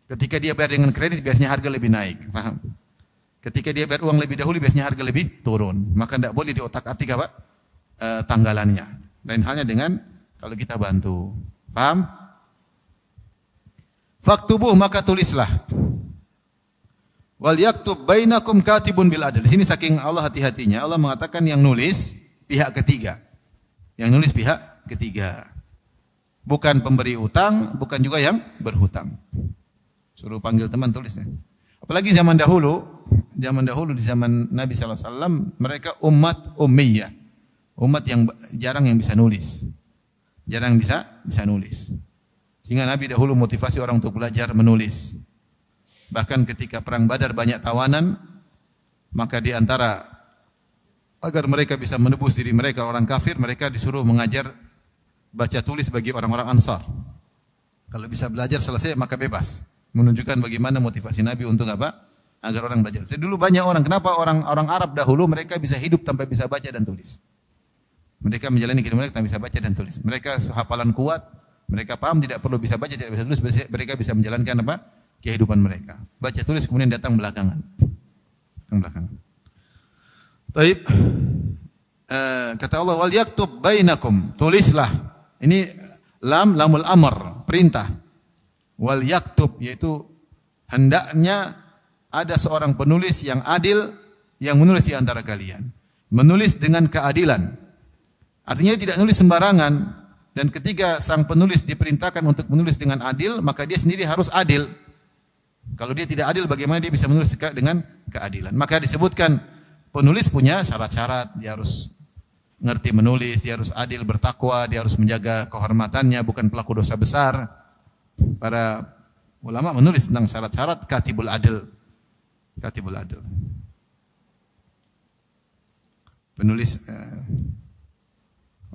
Ketika dia bayar dengan kredit biasanya harga lebih naik, paham? Ketika dia bayar uang lebih dahulu biasanya harga lebih turun. Maka tidak boleh diotak-atik apa? Tanggalannya. Lain halnya dengan kalau kita bantu. Paham? Faktubuh, maka tulislah. Wal yaktub bainakum katibun bil adl. Di sini saking Allah hati-hatinya, Allah mengatakan yang nulis pihak ketiga. Yang nulis pihak ketiga. Bukan pemberi utang, bukan juga yang berhutang. Suruh panggil teman tulisnya. Apalagi zaman dahulu di zaman Nabi sallallahu alaihi wasallam, mereka umat ummiyah. Umat yang jarang yang bisa nulis. Jarang bisa nulis. Sehingga Nabi dahulu motivasi orang untuk belajar menulis. Bahkan ketika perang Badar banyak tawanan, maka di antara agar mereka bisa menebus diri mereka orang kafir, mereka disuruh mengajar baca tulis bagi orang-orang Ansar. Kalau bisa belajar selesai maka bebas. Menunjukkan bagaimana motivasi Nabi untuk apa? Agar orang belajar. Dulu banyak orang, kenapa orang Arab dahulu mereka bisa hidup tanpa bisa baca dan tulis? Mereka menjalani kehidupan mereka tanpa bisa baca dan tulis. Mereka hafalan kuat, mereka paham tidak perlu bisa baca, tidak bisa tulis, mereka bisa menjalankan apa? Kehidupan mereka. Baca tulis kemudian datang belakangan. Taib. Kata Allah, wal yaktub bainakum, tulislah. Ini lamul amr, perintah. Wal yaktub, yaitu hendaknya ada seorang penulis yang adil yang menulis di antara kalian. Menulis dengan keadilan. Artinya tidak nulis sembarangan. Dan ketika sang penulis diperintahkan untuk menulis dengan adil, maka dia sendiri harus adil. Kalau dia tidak adil, bagaimana dia bisa menulis dengan keadilan? Maka disebutkan penulis punya syarat-syarat. Dia harus ngerti menulis, dia harus adil, bertakwa, dia harus menjaga kehormatannya, bukan pelaku dosa besar. Para ulama menulis tentang syarat-syarat katibul adil. Katibul adil. Penulis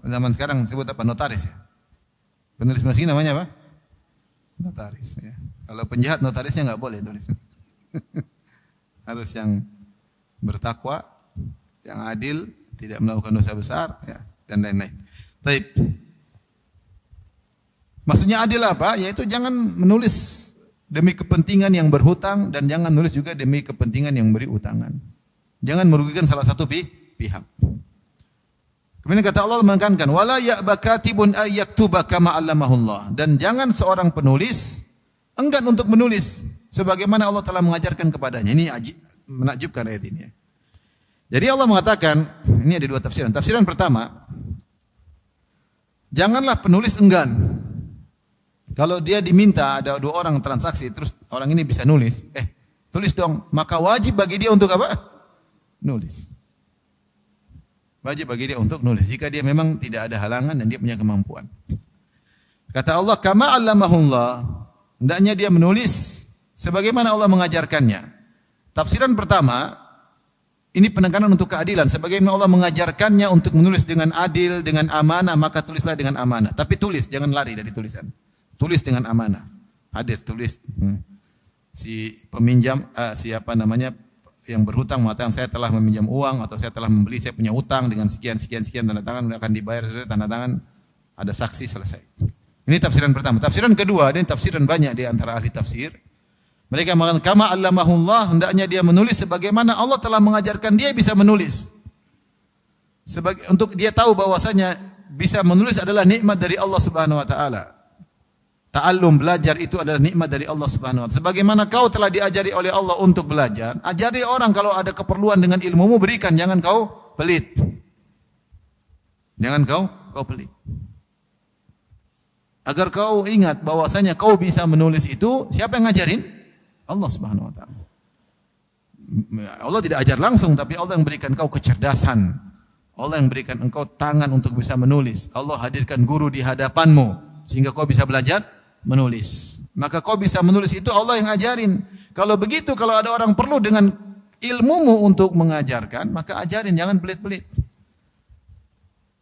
zaman sekarang sebut apa? Notaris ya. Penulis mesin namanya apa? Notaris ya. Kalau penjahat notarisnya enggak boleh tulis. Harus yang bertakwa, yang adil, tidak melakukan dosa besar ya, dan lain-lain. Baik. Maksudnya adil apa? Yaitu jangan menulis demi kepentingan yang berhutang dan jangan menulis juga demi kepentingan yang beri utangan. Jangan merugikan salah satu pihak. Kemudian kata Allah menekankan wala ya'ba katibun ay yaktuba kama 'allamahullah, dan jangan seorang penulis enggan untuk menulis sebagaimana Allah telah mengajarkan kepadanya. Ini menakjubkan ayat ini. Jadi Allah mengatakan, ini ada dua tafsiran. Tafsiran pertama, janganlah penulis enggan. Kalau dia diminta ada dua orang transaksi terus orang ini bisa nulis, tulis dong, maka wajib bagi dia untuk apa? Nulis. Wajib bagi dia untuk nulis jika dia memang tidak ada halangan dan dia punya kemampuan. Kata Allah, kama 'allamahullah, hendaknya dia menulis sebagaimana Allah mengajarkannya. Tafsiran pertama, ini penekanan untuk keadilan. Sebagaimana Allah mengajarkannya untuk menulis dengan adil, dengan amanah, maka tulislah dengan amanah. Tapi tulis, jangan lari dari tulisan. Tulis dengan amanah. Hadir, tulis. Si peminjam, siapa namanya, yang berhutang mengatakan saya telah meminjam uang atau saya telah membeli, saya punya utang dengan sekian tanda tangan, akan dibayar, tanda tangan, ada saksi, selesai. Ini tafsiran pertama. Tafsiran kedua, ini tafsiran banyak di antara ahli tafsir. Mereka mengatakan kama 'allamahullah, hendaknya dia menulis sebagaimana Allah telah mengajarkan dia bisa menulis. Untuk dia tahu bahwasanya bisa menulis adalah nikmat dari Allah Subhanahu wa taala. Ta'allum, belajar itu adalah nikmat dari Allah Subhanahu wa taala. Sebagaimana kau telah diajari oleh Allah untuk belajar, ajari orang kalau ada keperluan dengan ilmumu, berikan, jangan kau pelit. Jangan kau pelit. Agar kau ingat bahwasanya kau bisa menulis itu, siapa yang ngajarin? Allah Subhanahu wa taala. Allah tidak ajar langsung, tapi Allah yang berikan kau kecerdasan. Allah yang berikan engkau tangan untuk bisa menulis. Allah hadirkan guru di hadapanmu sehingga kau bisa belajar menulis. Maka kau bisa menulis itu Allah yang ajarin. Kalau begitu, kalau ada orang perlu dengan ilmumu untuk mengajarkan, maka ajarin, jangan pelit-pelit.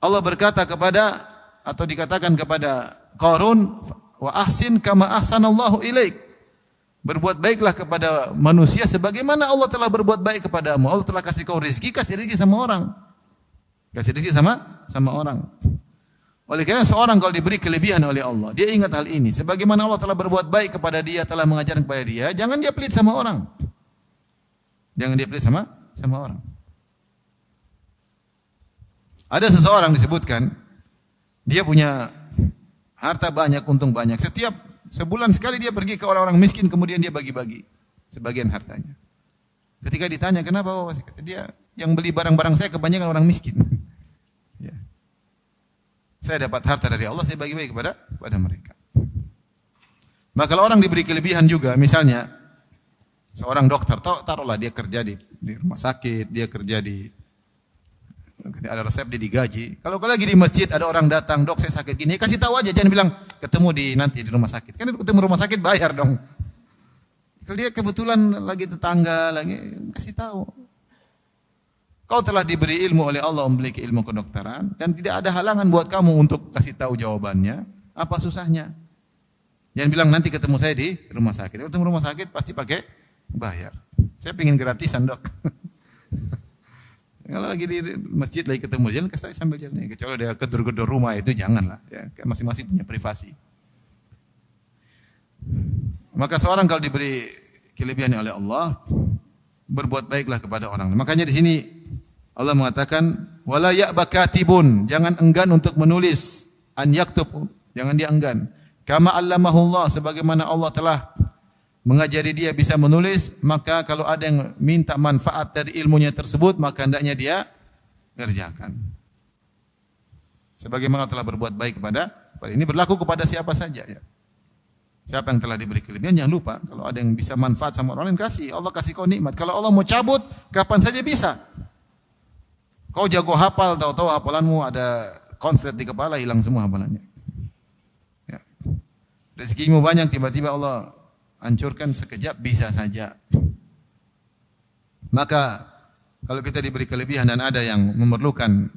Allah berkata kepada, atau dikatakan kepada Qarun, wa ahsin kama ahsanallahu ilaik. Berbuat baiklah kepada manusia sebagaimana Allah telah berbuat baik kepadamu. Allah telah kasih kau rezeki, kasih rezeki sama orang. Kasih rezeki sama orang. Oleh karena seorang kalau diberi kelebihan oleh Allah, dia ingat hal ini. Sebagaimana Allah telah berbuat baik kepada dia, telah mengajarkan kepada dia, jangan dia pelit sama orang. Jangan dia pelit sama orang. Ada seseorang disebutkan, dia punya harta banyak, untung banyak. Setiap sebulan sekali dia pergi ke orang-orang miskin, kemudian dia bagi-bagi sebagian hartanya. Ketika ditanya kenapa, kata dia, yang beli barang-barang saya kebanyakan orang miskin. Ya. Saya dapat harta dari Allah, saya bagi-bagi kepada mereka. Maka kalau orang diberi kelebihan juga, misalnya seorang dokter, taruhlah dia kerja di rumah sakit, dia kerja ada resep dia digaji. Kalau lagi di masjid ada orang datang, dok saya sakit gini, kasih tahu aja, jangan bilang ketemu nanti di rumah sakit. Kan ketemu rumah sakit bayar dong. Kalau dia kebetulan lagi tetangga, kasih tahu. Kau telah diberi ilmu oleh Allah, memiliki ilmu kedokteran, dan tidak ada halangan buat kamu untuk kasih tahu jawabannya. Apa susahnya? Jangan bilang nanti ketemu saya di rumah sakit. Ketemu rumah sakit pasti pakai bayar. Saya pengen gratisan dok. Kalau lagi di masjid lagi ketemu jalan, kasih tahu sambil jalan. Kecuali dia gedor-gedor rumah itu janganlah. Ya, masing-masing punya privasi. Maka seorang kalau diberi kelebihan oleh Allah, berbuat baiklah kepada orang. Makanya di sini Allah mengatakan wala ya'ba katibun, jangan enggan untuk menulis, an yaktub, jangan dia enggan. Kama allamahullah, sebagaimana Allah telah mengajari dia bisa menulis, maka kalau ada yang minta manfaat dari ilmunya tersebut, maka hendaknya dia kerjakan. Sebagaimana telah berbuat baik kepada ini berlaku kepada siapa saja ya. Siapa yang telah diberi kelebihan, jangan lupa kalau ada yang bisa manfaat sama orang lain, kasih. Allah kasih kau nikmat. Kalau Allah mau cabut, kapan saja bisa. Kau jago hafal, tahu-tahu hafalanmu ada konslet di kepala, hilang semua hafalannya. Ya. Rezekimu banyak, tiba-tiba Allah hancurkan sekejap, bisa saja. Maka kalau kita diberi kelebihan dan ada yang memerlukan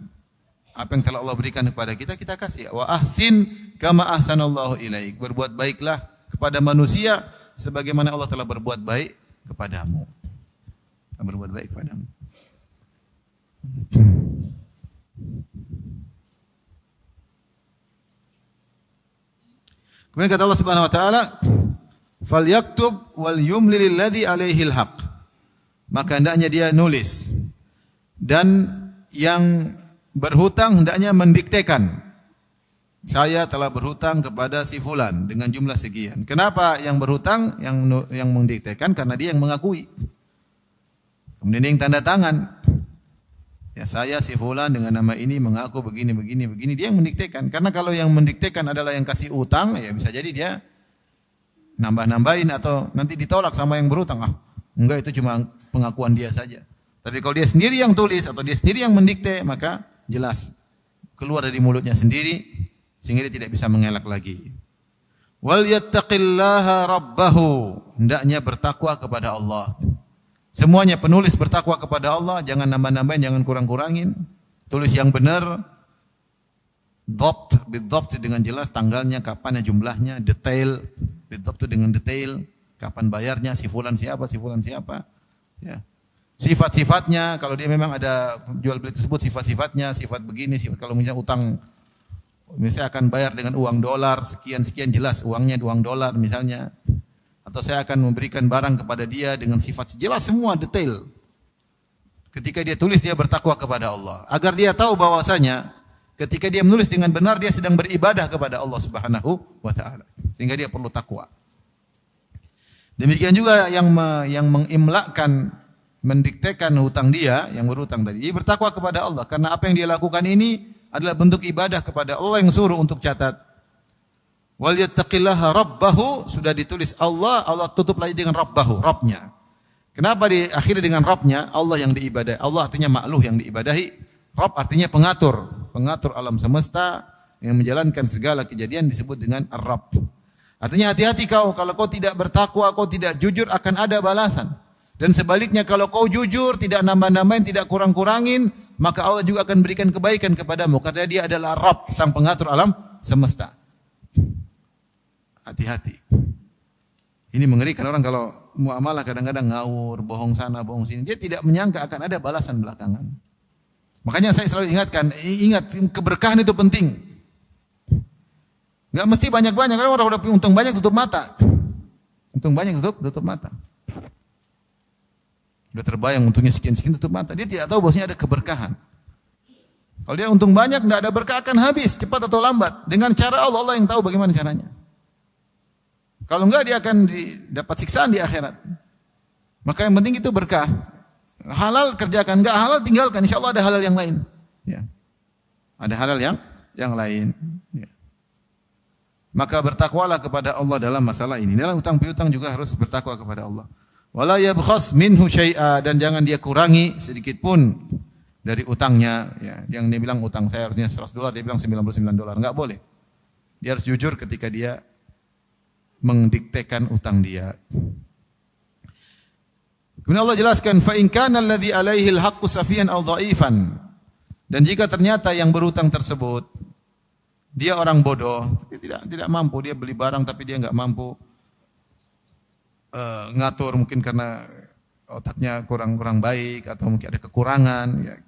apa yang telah Allah berikan kepada kita, kita kasih. Wa ahsin kama ahsanallahu ilaik. Berbuat baiklah kepada manusia sebagaimana Allah telah berbuat baik kepadamu. Berbuat baik kepadamu. Kemudian kata Allah Subhanahu wa taala, "Falyaktub wal yumlil ladzi 'alaihil haqq." Maka hendaknya dia nulis, dan yang berhutang hendaknya mendiktekan. Saya telah berhutang kepada si fulan dengan jumlah sekian. Kenapa yang berhutang yang mendiktekan? Karena dia yang mengakui. Kemudian yang tanda tangan. Ya, saya si fulan dengan nama ini mengaku begini. Dia yang mendiktekan. Karena kalau yang mendiktekan adalah yang kasih utang, ya bisa jadi dia nambah-nambahin atau nanti ditolak sama yang berhutang. Enggak, itu cuma pengakuan dia saja. Tapi kalau dia sendiri yang tulis atau dia sendiri yang mendikte, maka jelas keluar dari mulutnya sendiri sehingga dia tidak bisa mengelak lagi. Wal yattaqillaha rabbahu, hendaknya bertakwa kepada Allah. Semuanya penulis bertakwa kepada Allah, jangan nambah-nambahin, jangan kurang-kurangin. Tulis yang benar. Bidabt dengan jelas tanggalnya, kapannya, jumlahnya, detail. Bidabt dengan detail, kapan bayarnya, si fulan siapa. Ya. Sifat-sifatnya, kalau dia memang ada jual beli tersebut, sifat-sifatnya, sifat begini, sifat kalau misalnya utang, misalnya akan bayar dengan uang dolar, sekian jelas uangnya uang dolar misalnya. Atau saya akan memberikan barang kepada dia dengan sifat jelas semua detail. Ketika dia tulis, dia bertakwa kepada Allah. Agar dia tahu bahwasanya ketika dia menulis dengan benar, dia sedang beribadah kepada Allah Subhanahu wa ta'ala. Sehingga dia perlu takwa. Demikian juga yang mengimlakkan, mendiktekan hutang dia, yang berhutang tadi, dia bertakwa kepada Allah. Karena apa yang dia lakukan ini adalah bentuk ibadah kepada Allah yang suruh untuk catat. Wal yattaqillaha rabbahu, sudah ditulis Allah tutup lagi dengan rabbahu, Rabbnya. Kenapa diakhiri dengan Rabbnya? Allah yang diibadahi. Allah artinya makhluk yang diibadahi. Rabb artinya pengatur alam semesta yang menjalankan segala kejadian disebut dengan Ar-Rabb. Artinya hati-hati kalau kau tidak bertakwa, kau tidak jujur, akan ada balasan. Dan sebaliknya kalau kau jujur, tidak nambah-nambahin, tidak kurang-kurangin, maka Allah juga akan berikan kebaikan kepadamu karena dia adalah Rabb, sang pengatur alam semesta. Hati-hati. Ini mengerikan orang kalau muamalah kadang-kadang ngawur, bohong sana, bohong sini. Dia tidak menyangka akan ada balasan belakangan. Makanya saya selalu ingat keberkahan itu penting. Enggak mesti banyak-banyak. Karena orang udah untung banyak tutup mata. Untung banyak tutup mata. Udah terbayang untungnya sekian-sekian tutup mata. Dia tidak tahu bahwasanya ada keberkahan. Kalau dia untung banyak, tidak ada berkah akan habis cepat atau lambat. Dengan cara Allah, Allah yang tahu bagaimana caranya. Kalau enggak dia akan dapat siksaan di akhirat. Maka yang penting itu berkah. Halal kerjakan, enggak halal tinggalkan. Insya Allah ada halal yang lain. Ya. Ada halal yang lain. Ya. Maka bertakwalah kepada Allah dalam masalah ini. Dalam hutang piutang juga harus bertakwa kepada Allah. Wala yabkhas minhu syai'a, dan jangan dia kurangi sedikit pun dari utangnya. Ya. Yang dia bilang utang saya harusnya $100, dia bilang $99. Enggak boleh. Dia harus jujur ketika dia mendiktekan utang dia. Kemudian Allah jelaskan, fa in kana alladhi alaihi al-haqqu safihan aw dha'ifan. Dan jika ternyata yang berutang tersebut dia orang bodoh, tapi tidak mampu, dia beli barang tapi dia enggak mampu ngatur, mungkin karena otaknya kurang baik atau mungkin ada kekurangan, ya.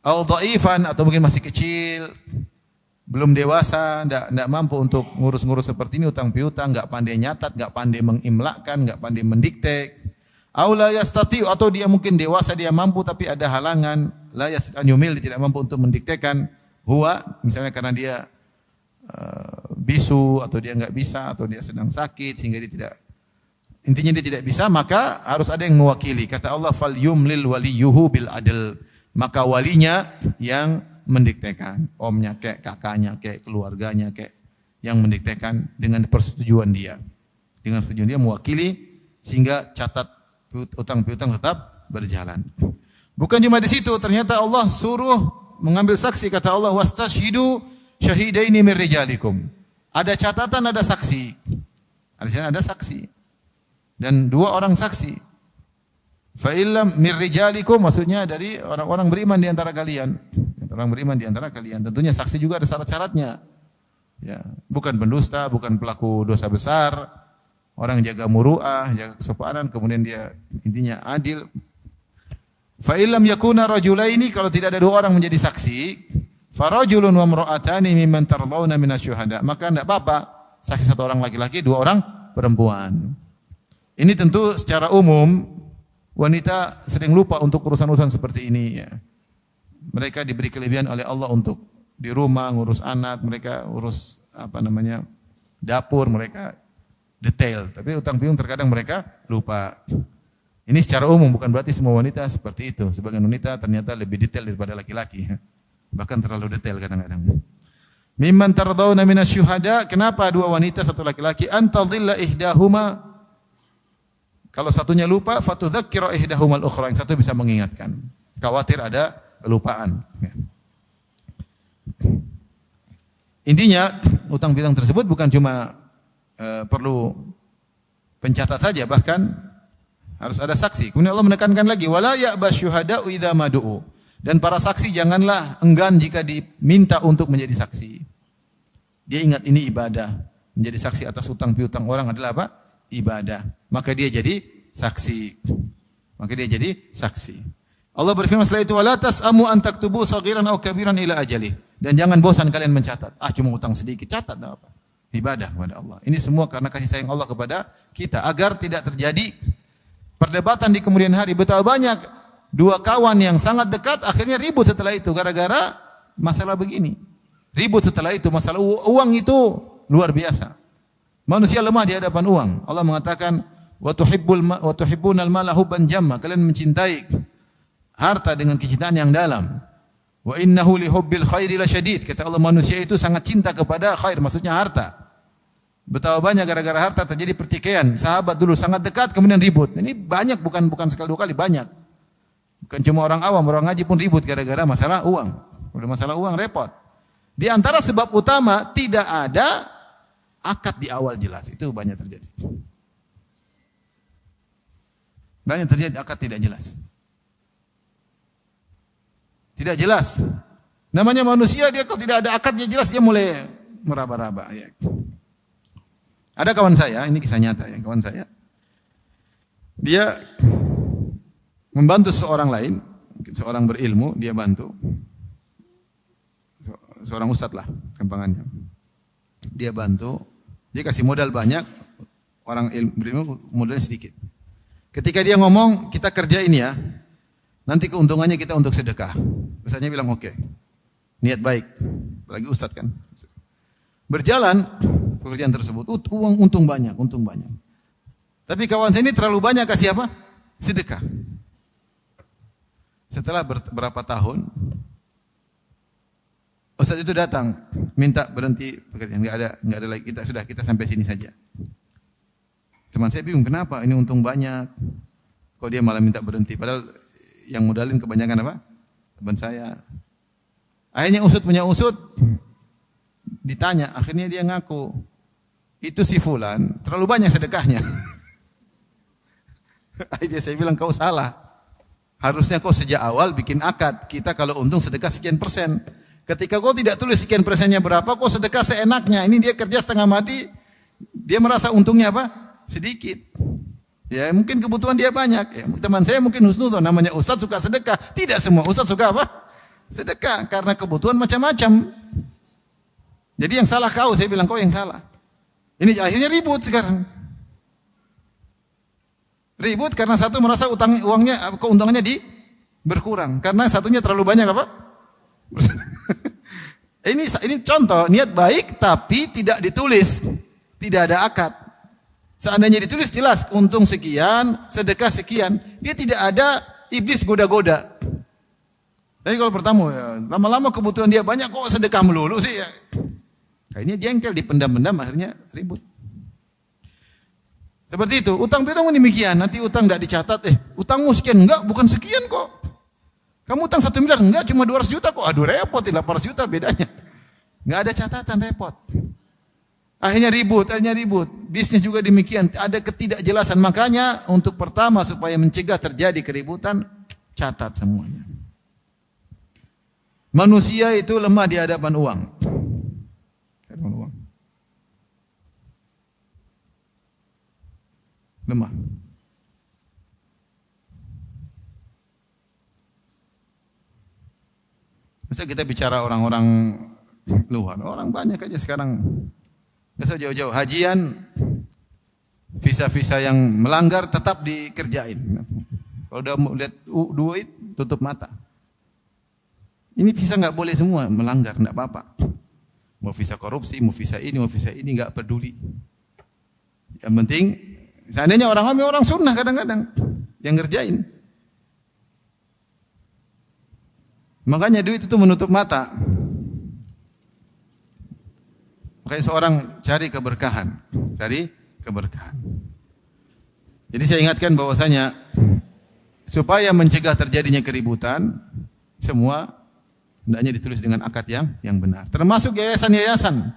Aw dhaifan, atau mungkin masih kecil, belum dewasa, enggak mampu untuk ngurus-ngurus seperti ini, utang piutang, enggak pandai nyatat, enggak pandai mengimlakkan, enggak pandai mendikte. Aw la yastati, atau dia mungkin dewasa, dia mampu tapi ada halangan, la yastanyumil, dia tidak mampu untuk mendiktekan. Huwa, misalnya karena dia bisu, atau dia enggak bisa, atau dia sedang sakit sehingga dia tidak bisa, maka harus ada yang mewakili. Kata Allah, fal yumlil waliyuhu bil adl, maka walinya yang mendiktekan, omnya kayak kakaknya kayak keluarganya kayak yang mendiktekan dengan persetujuan dia. Dengan persetujuan dia mewakili sehingga catat utang piutang tetap berjalan. Bukan cuma di situ, ternyata Allah suruh mengambil saksi. Kata Allah, wastashhidu syahidaini min rijalikum. Ada catatan, ada saksi. Ada saksi. Dan 2 orang saksi. Fa illam min rijalikum, maksudnya dari orang-orang beriman di antara kalian. Orang beriman di antara kalian. Tentunya saksi juga ada syarat-syaratnya. Ya, bukan pendusta, bukan pelaku dosa besar. Orang jaga muru'ah, jaga kesopanan, kemudian dia intinya adil. Fa illam yakuna rajulaini, kalau tidak ada 2 orang menjadi saksi, fa rajulun wa imra'atani mimman tardawna minasyuhada, maka enggak apa-apa saksi 1 orang laki-laki, 2 orang perempuan. Ini tentu secara umum wanita sering lupa untuk urusan-urusan seperti ini, ya. Mereka diberi kelebihan oleh Allah untuk di rumah ngurus anak, mereka urus dapur, mereka detail. Tapi utang piutang terkadang mereka lupa. Ini secara umum, bukan berarti semua wanita seperti itu. Sebagian wanita ternyata lebih detail daripada laki-laki. Bahkan terlalu detail kadang-kadang. Mimman tardawna minasyuhada, kenapa 2 wanita 1 laki-laki? Antadhilla ihdahuma, kalau satunya lupa, fatudzakkira ihdahumal ukhra, yang satu bisa mengingatkan. Khawatir ada kelupaan. Intinya utang piutang tersebut bukan cuma perlu pencatat saja, bahkan harus ada saksi. Kemudian Allah menekankan lagi, wala ya'bas syuhada'u idza madu'u. Dan para saksi janganlah enggan jika diminta untuk menjadi saksi. Dia ingat ini ibadah. Menjadi saksi atas utang piutang orang adalah apa? Ibadah. Maka dia jadi saksi. Allah berfirman setelah itu, wala tas'amu an taktubu saghiran aw kabiran ila ajalih. Dan jangan bosan kalian mencatat. Cuma utang sedikit, catat enggak apa. Ibadah kepada Allah. Ini semua karena kasih sayang Allah kepada kita, agar tidak terjadi perdebatan di kemudian hari. Betapa banyak 2 kawan yang sangat dekat akhirnya ribut setelah itu gara-gara masalah begini. Ribut setelah itu masalah uang, itu luar biasa. Manusia lemah di hadapan uang. Allah mengatakan wa tuhibbunal mala hubban jamma. Kalian mencintai harta dengan kecintaan yang dalam. Wa innahu li hubbil khairi lasyadid. Kata Allah, manusia itu sangat cinta kepada khair, maksudnya harta. Betapa banyak gara-gara harta terjadi pertikaian. Sahabat dulu sangat dekat kemudian ribut. Ini banyak, bukan sekali 2 kali, banyak. Bukan cuma orang awam, orang ngaji pun ribut gara-gara masalah uang. Udah masalah uang repot. Di antara sebab utama tidak ada akad di awal jelas. Itu banyak terjadi. Banyak terjadi akad tidak jelas. Tidak jelas. Namanya manusia, dia kalau tidak ada akadnya jelas dia mulai meraba-raba, ya. Ada kawan saya, ini kisah nyata ya, kawan saya. Dia membantu seorang lain, seorang berilmu, dia bantu. Seorang ustadz lah, gampangannya. dia bantu, dia kasih modal banyak, orang berilmu modalnya sedikit. Ketika dia ngomong, kita kerja ini ya, nanti keuntungannya kita untuk sedekah. Ustaznya bilang oke, niat baik, apalagi ustaz kan. Berjalan pekerjaan tersebut, uang untung banyak. Tapi kawan saya ini terlalu banyak kasih apa? Sedekah. Setelah beberapa tahun, ustaz itu datang, minta berhenti pekerjaan, enggak ada lagi, kita sampai sini saja. Teman saya bingung, kenapa? Ini untung banyak. Kok dia malah minta berhenti? Padahal yang modalin kebanyakan apa? Teman saya. Akhirnya punya usut, ditanya, akhirnya dia ngaku, itu si fulan terlalu banyak sedekahnya. Akhirnya saya bilang, kau salah. Harusnya kau sejak awal bikin akad. Kita kalau untung sedekah sekian persen. Ketika kau tidak tulis sekian persennya berapa, kau sedekah seenaknya. Ini dia kerja setengah mati, dia merasa untungnya apa? Sedikit. Ya mungkin kebutuhan dia banyak. Ya, teman saya mungkin husnudzon, namanya ustaz suka sedekah. Tidak semua ustaz suka apa? Sedekah, karena kebutuhan macam-macam. Jadi yang salah kau, saya bilang kau yang salah. Ini akhirnya ribut sekarang. Ribut karena satu merasa keuntungannya berkurang. Karena satunya terlalu banyak apa? Ini contoh niat baik tapi tidak ditulis, tidak ada akad. Seandainya ditulis jelas untung sekian, sedekah sekian, dia tidak ada iblis goda-goda. Tapi kalau pertama ya, lama-lama kebutuhan dia banyak kok sedekah melulu sih ya. Akhirnya jengkel, dipendam-pendam, akhirnya ribut. Seperti itu, utang piutang demikian, nanti utang tidak dicatat, utangmu sekian, enggak, bukan sekian kok. Kamu utang 1 miliar, enggak, cuma 200 juta kok. Aduh repot, 800 juta bedanya. Enggak ada catatan, repot. Akhirnya ribut. Bisnis juga demikian, ada ketidakjelasan. Makanya untuk pertama supaya mencegah terjadi keributan, catat semuanya. Manusia itu lemah di hadapan uang. Lemah. Masa kita bicara orang-orang luar, orang banyak aja sekarang. Nggak usah jauh-jauh, hajian, visa-visa yang melanggar tetap dikerjain. Kalau udah lihat duit, tutup mata. Ini visa nggak boleh semua melanggar, nggak apa-apa. Mau visa korupsi, mau visa ini nggak peduli. Yang penting, seandainya orang sunnah kadang-kadang yang ngerjain. Makanya duit itu menutup mata. Makanya seorang cari keberkahan. Jadi saya ingatkan bahwasanya supaya mencegah terjadinya keributan, semua hendaknya ditulis dengan akad yang benar. Termasuk yayasan-yayasan.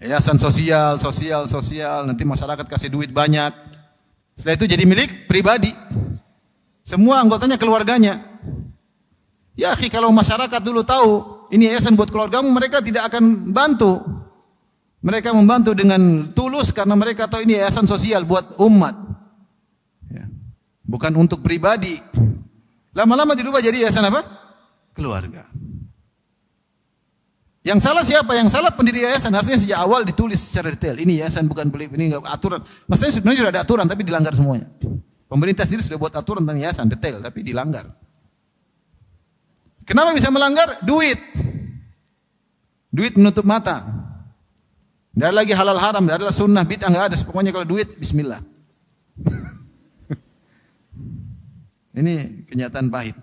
Yayasan sosial, nanti masyarakat kasih duit banyak. Setelah itu jadi milik pribadi. Semua anggotanya keluarganya. Ya akhi, kalau masyarakat dulu tahu ini yayasan buat keluargamu, mereka tidak akan bantu. Mereka membantu dengan tulus karena mereka tahu ini yayasan sosial buat umat. Ya. Bukan untuk pribadi. Lama-lama dirubah jadi yayasan apa? Keluarga. Yang salah siapa? Yang salah pendiri yayasan. Harusnya sejak awal ditulis secara detail. Ini yayasan bukan beli, ini enggak aturan. Maksudnya sebenarnya sudah ada aturan tapi dilanggar semuanya. Pemerintah sendiri sudah buat aturan tentang yayasan detail tapi dilanggar. Kenapa bisa melanggar? Duit menutup mata. Tidak ada lagi halal haram, tidak ada sunnah bid'ah, enggak ada. Pokoknya kalau duit, bismillah. Ini kenyataan pahit.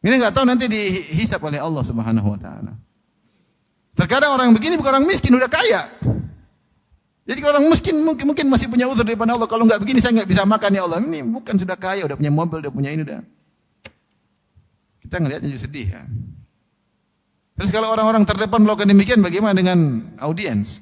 Ini enggak tahu nanti dihisab oleh Allah Subhanahu wa taala. Terkadang orang begini bukan orang miskin, udah kaya. Jadi kalau orang miskin mungkin masih punya uzur di depan Allah. Kalau enggak begini saya enggak bisa makan ya Allah. Ini bukan sudah kaya, udah punya mobil, udah punya ini udah. Kita ngelihatnya juga sedih ya. Terus kalau orang-orang terdepan melakukan demikian, bagaimana dengan audiens?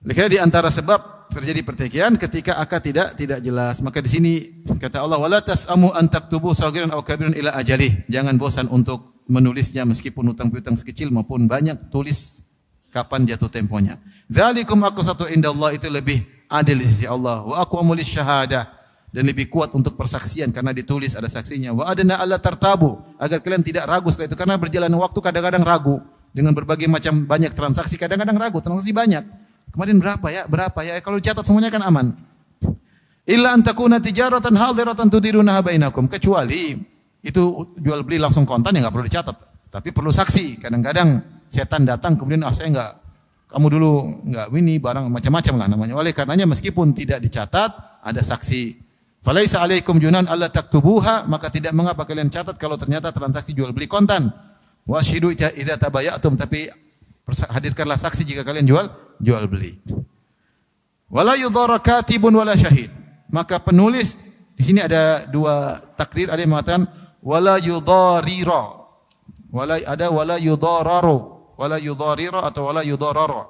Lihat di antara sebab terjadi pertikaian ketika akad tidak jelas. Maka di sini kata Allah, wala tas'amu an taktubu saghiran aw kabiran ila ajalih. Jangan bosan untuk menulisnya meskipun hutang piutang sekecil maupun banyak, tulis kapan jatuh temponya. Dzalikum aqsatu indallah, itu lebih adil di sisi Allah. Wa aqwamu lisyahadah, dan lebih kuat untuk persaksian karena ditulis ada saksinya. Wa adna alla tartabu, agar kalian tidak ragu setelah itu, karena berjalannya waktu kadang-kadang ragu dengan berbagai macam banyak transaksi, kadang-kadang ragu, transaksi banyak. Kemarin berapa ya? Kalau dicatat semuanya kan aman. Illa an takuna tijaratan hadiratan tudirunaha bainakum, kecuali itu jual beli langsung kontan ya enggak perlu dicatat, tapi perlu saksi. Kadang-kadang setan datang kemudian saya enggak, kamu dulu enggak ini barang macam-macam lah namanya. Oleh karenanya meskipun tidak dicatat ada saksi. Falaisa alaikum junan alla taktubuha, maka tidak mengapa kalian catat kalau ternyata transaksi jual beli kontan. Washidu idza tabayatum, tapi hadirkanlah saksi jika kalian jual beli. Wala yudhara katibun wala syahid. Maka penulis di sini ada dua takdir, ada yang mengatakan wala yudharira. Wala yudharira atau wala yudharara.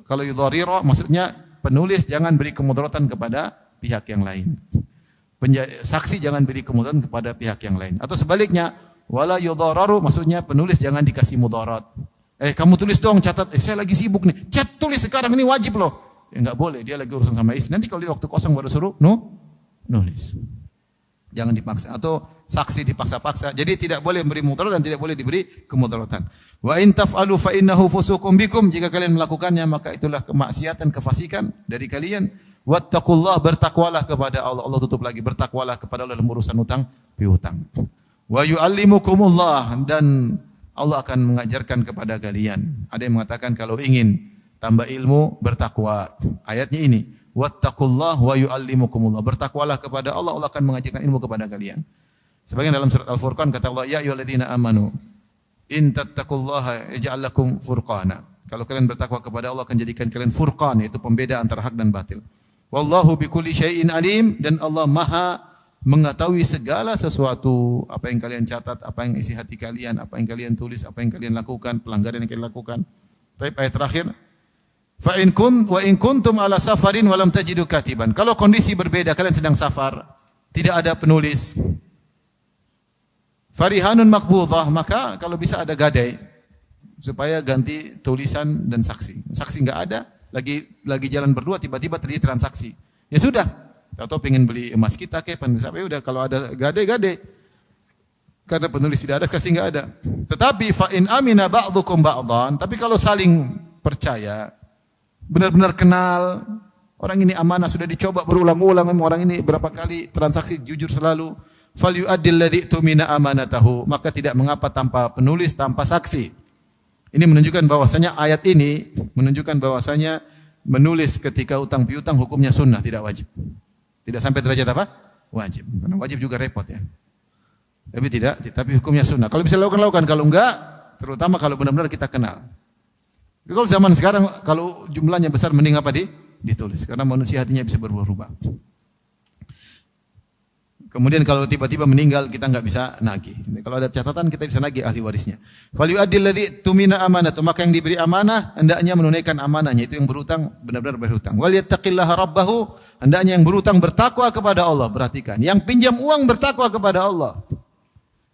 Kalau yudharira maksudnya penulis jangan beri kemudaratan kepada pihak yang lain. Saksi jangan beri kemudaratan kepada pihak yang lain. Atau sebaliknya, wala yudhararu maksudnya penulis jangan dikasih mudarat. Kamu tulis dong, catat. Saya lagi sibuk nih. Tulis sekarang, ini wajib loh. Enggak boleh, dia lagi urusan sama istri. Nanti kalau di waktu kosong baru suruh nulis. Jangan dipaksa, atau saksi dipaksa-paksa. Jadi tidak boleh memberi mudarat dan tidak boleh diberi kemudaratan. Wa in taf'alu fa innahu fusuqum bikum, jika kalian melakukannya maka itulah kemaksiatan, kefasikan dari kalian. Wattaqullah, bertakwalah kepada Allah. Allah tutup lagi, bertakwalah kepada Allah dalam urusan utang piutang. Wa yu'allimukumullah, dan Allah akan mengajarkan kepada kalian. Ada yang mengatakan kalau ingin tambah ilmu bertakwa. Ayatnya ini, wattaqullah wa yu'allimukumullah. Bertakwalah kepada Allah, Allah akan mengajarkan ilmu kepada kalian. Sebagian dalam surat Al-Furqan kata Allah, ya ayyuhalladzina amanu in tattaqullaha yaj'al lakum furqana. Kalau kalian bertakwa kepada Allah akan jadikan kalian furqan, yaitu pembeda antara hak dan batil. Wallahu bikulli syai'in alim, dan Allah Maha mengetahui segala sesuatu, apa yang kalian catat, apa yang isi hati kalian, apa yang kalian tulis, apa yang kalian lakukan, pelanggaran yang kalian lakukan. Baik, ayat terakhir. Fa in kuntum ala safarin wa lam tajidu katiban. Kalau kondisi berbeda, kalian sedang safar, tidak ada penulis. Farihanun maqbudah, maka kalau bisa ada gadai supaya ganti tulisan dan saksi. Saksi enggak ada, lagi jalan berdua tiba-tiba terjadi transaksi. Ya sudah, atau pengen beli emas kita kayak ya udah, kalau ada gadai. Karena penulis tidak ada, kasih enggak ada. Tetapi fa in amina ba'dukum ba'dhan, tapi kalau saling percaya, benar-benar kenal, orang ini amanah, sudah dicoba berulang-ulang, orang ini berapa kali transaksi jujur selalu, falyu'addil ladzi tumina amanatahu, maka tidak mengapa tanpa penulis, tanpa saksi. Ini menunjukkan bahwasanya ayat ini menunjukkan bahwasanya menulis ketika utang piutang hukumnya sunnah, tidak wajib. Tidak sampai derajat apa? Wajib. Karena wajib juga repot ya. Tapi hukumnya sunnah. Kalau bisa lakukan, kalau enggak, terutama kalau benar-benar kita kenal. Kalau zaman sekarang kalau jumlahnya besar mending apa ditulis, karena manusia hatinya bisa berubah-ubah. Kemudian kalau tiba-tiba meninggal kita enggak bisa nagih. Kalau ada catatan kita bisa nagih ahli warisnya. Falyu'addil ladzi tumina amanatu, maka yang diberi amanah hendaknya menunaikan amanahnya, itu yang berhutang benar-benar berhutang. Wal yattaqillaha rabbahu, hendaknya yang berhutang bertakwa kepada Allah. Perhatikan, yang pinjam uang bertakwa kepada Allah.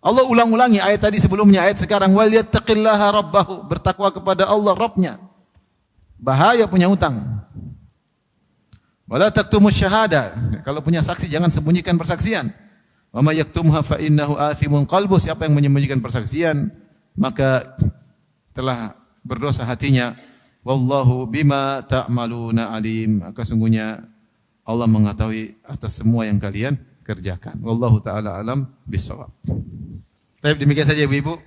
Allah ulang-ulangi ayat tadi sebelumnya, ayat sekarang, wal yattaqillaha rabbahu, bertakwa kepada Allah Rabbnya. Bahaya punya utang. Wala taktumus syahada, kalau punya saksi jangan sembunyikan persaksian. Wa may yaktumha fa innahu athimun qalbuh, siapa yang menyembunyikan persaksian maka telah berdosa hatinya. Wallahu bima ta'maluna alim, maka sungguhnya Allah mengetahui atas semua yang kalian kerjakan. Wallahu taala alam bisawab. Baik, demikian saja Ibu-ibu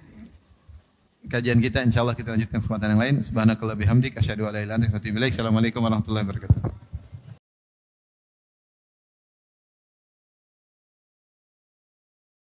kajian kita, insyaallah kita lanjutkan kesempatan yang lain. Subhanakallah bihamdik asyhadu an la ilaha illa anta astaghfiruka wa atubu ilaik. Assalamualaikum warahmatullahi wabarakatuh.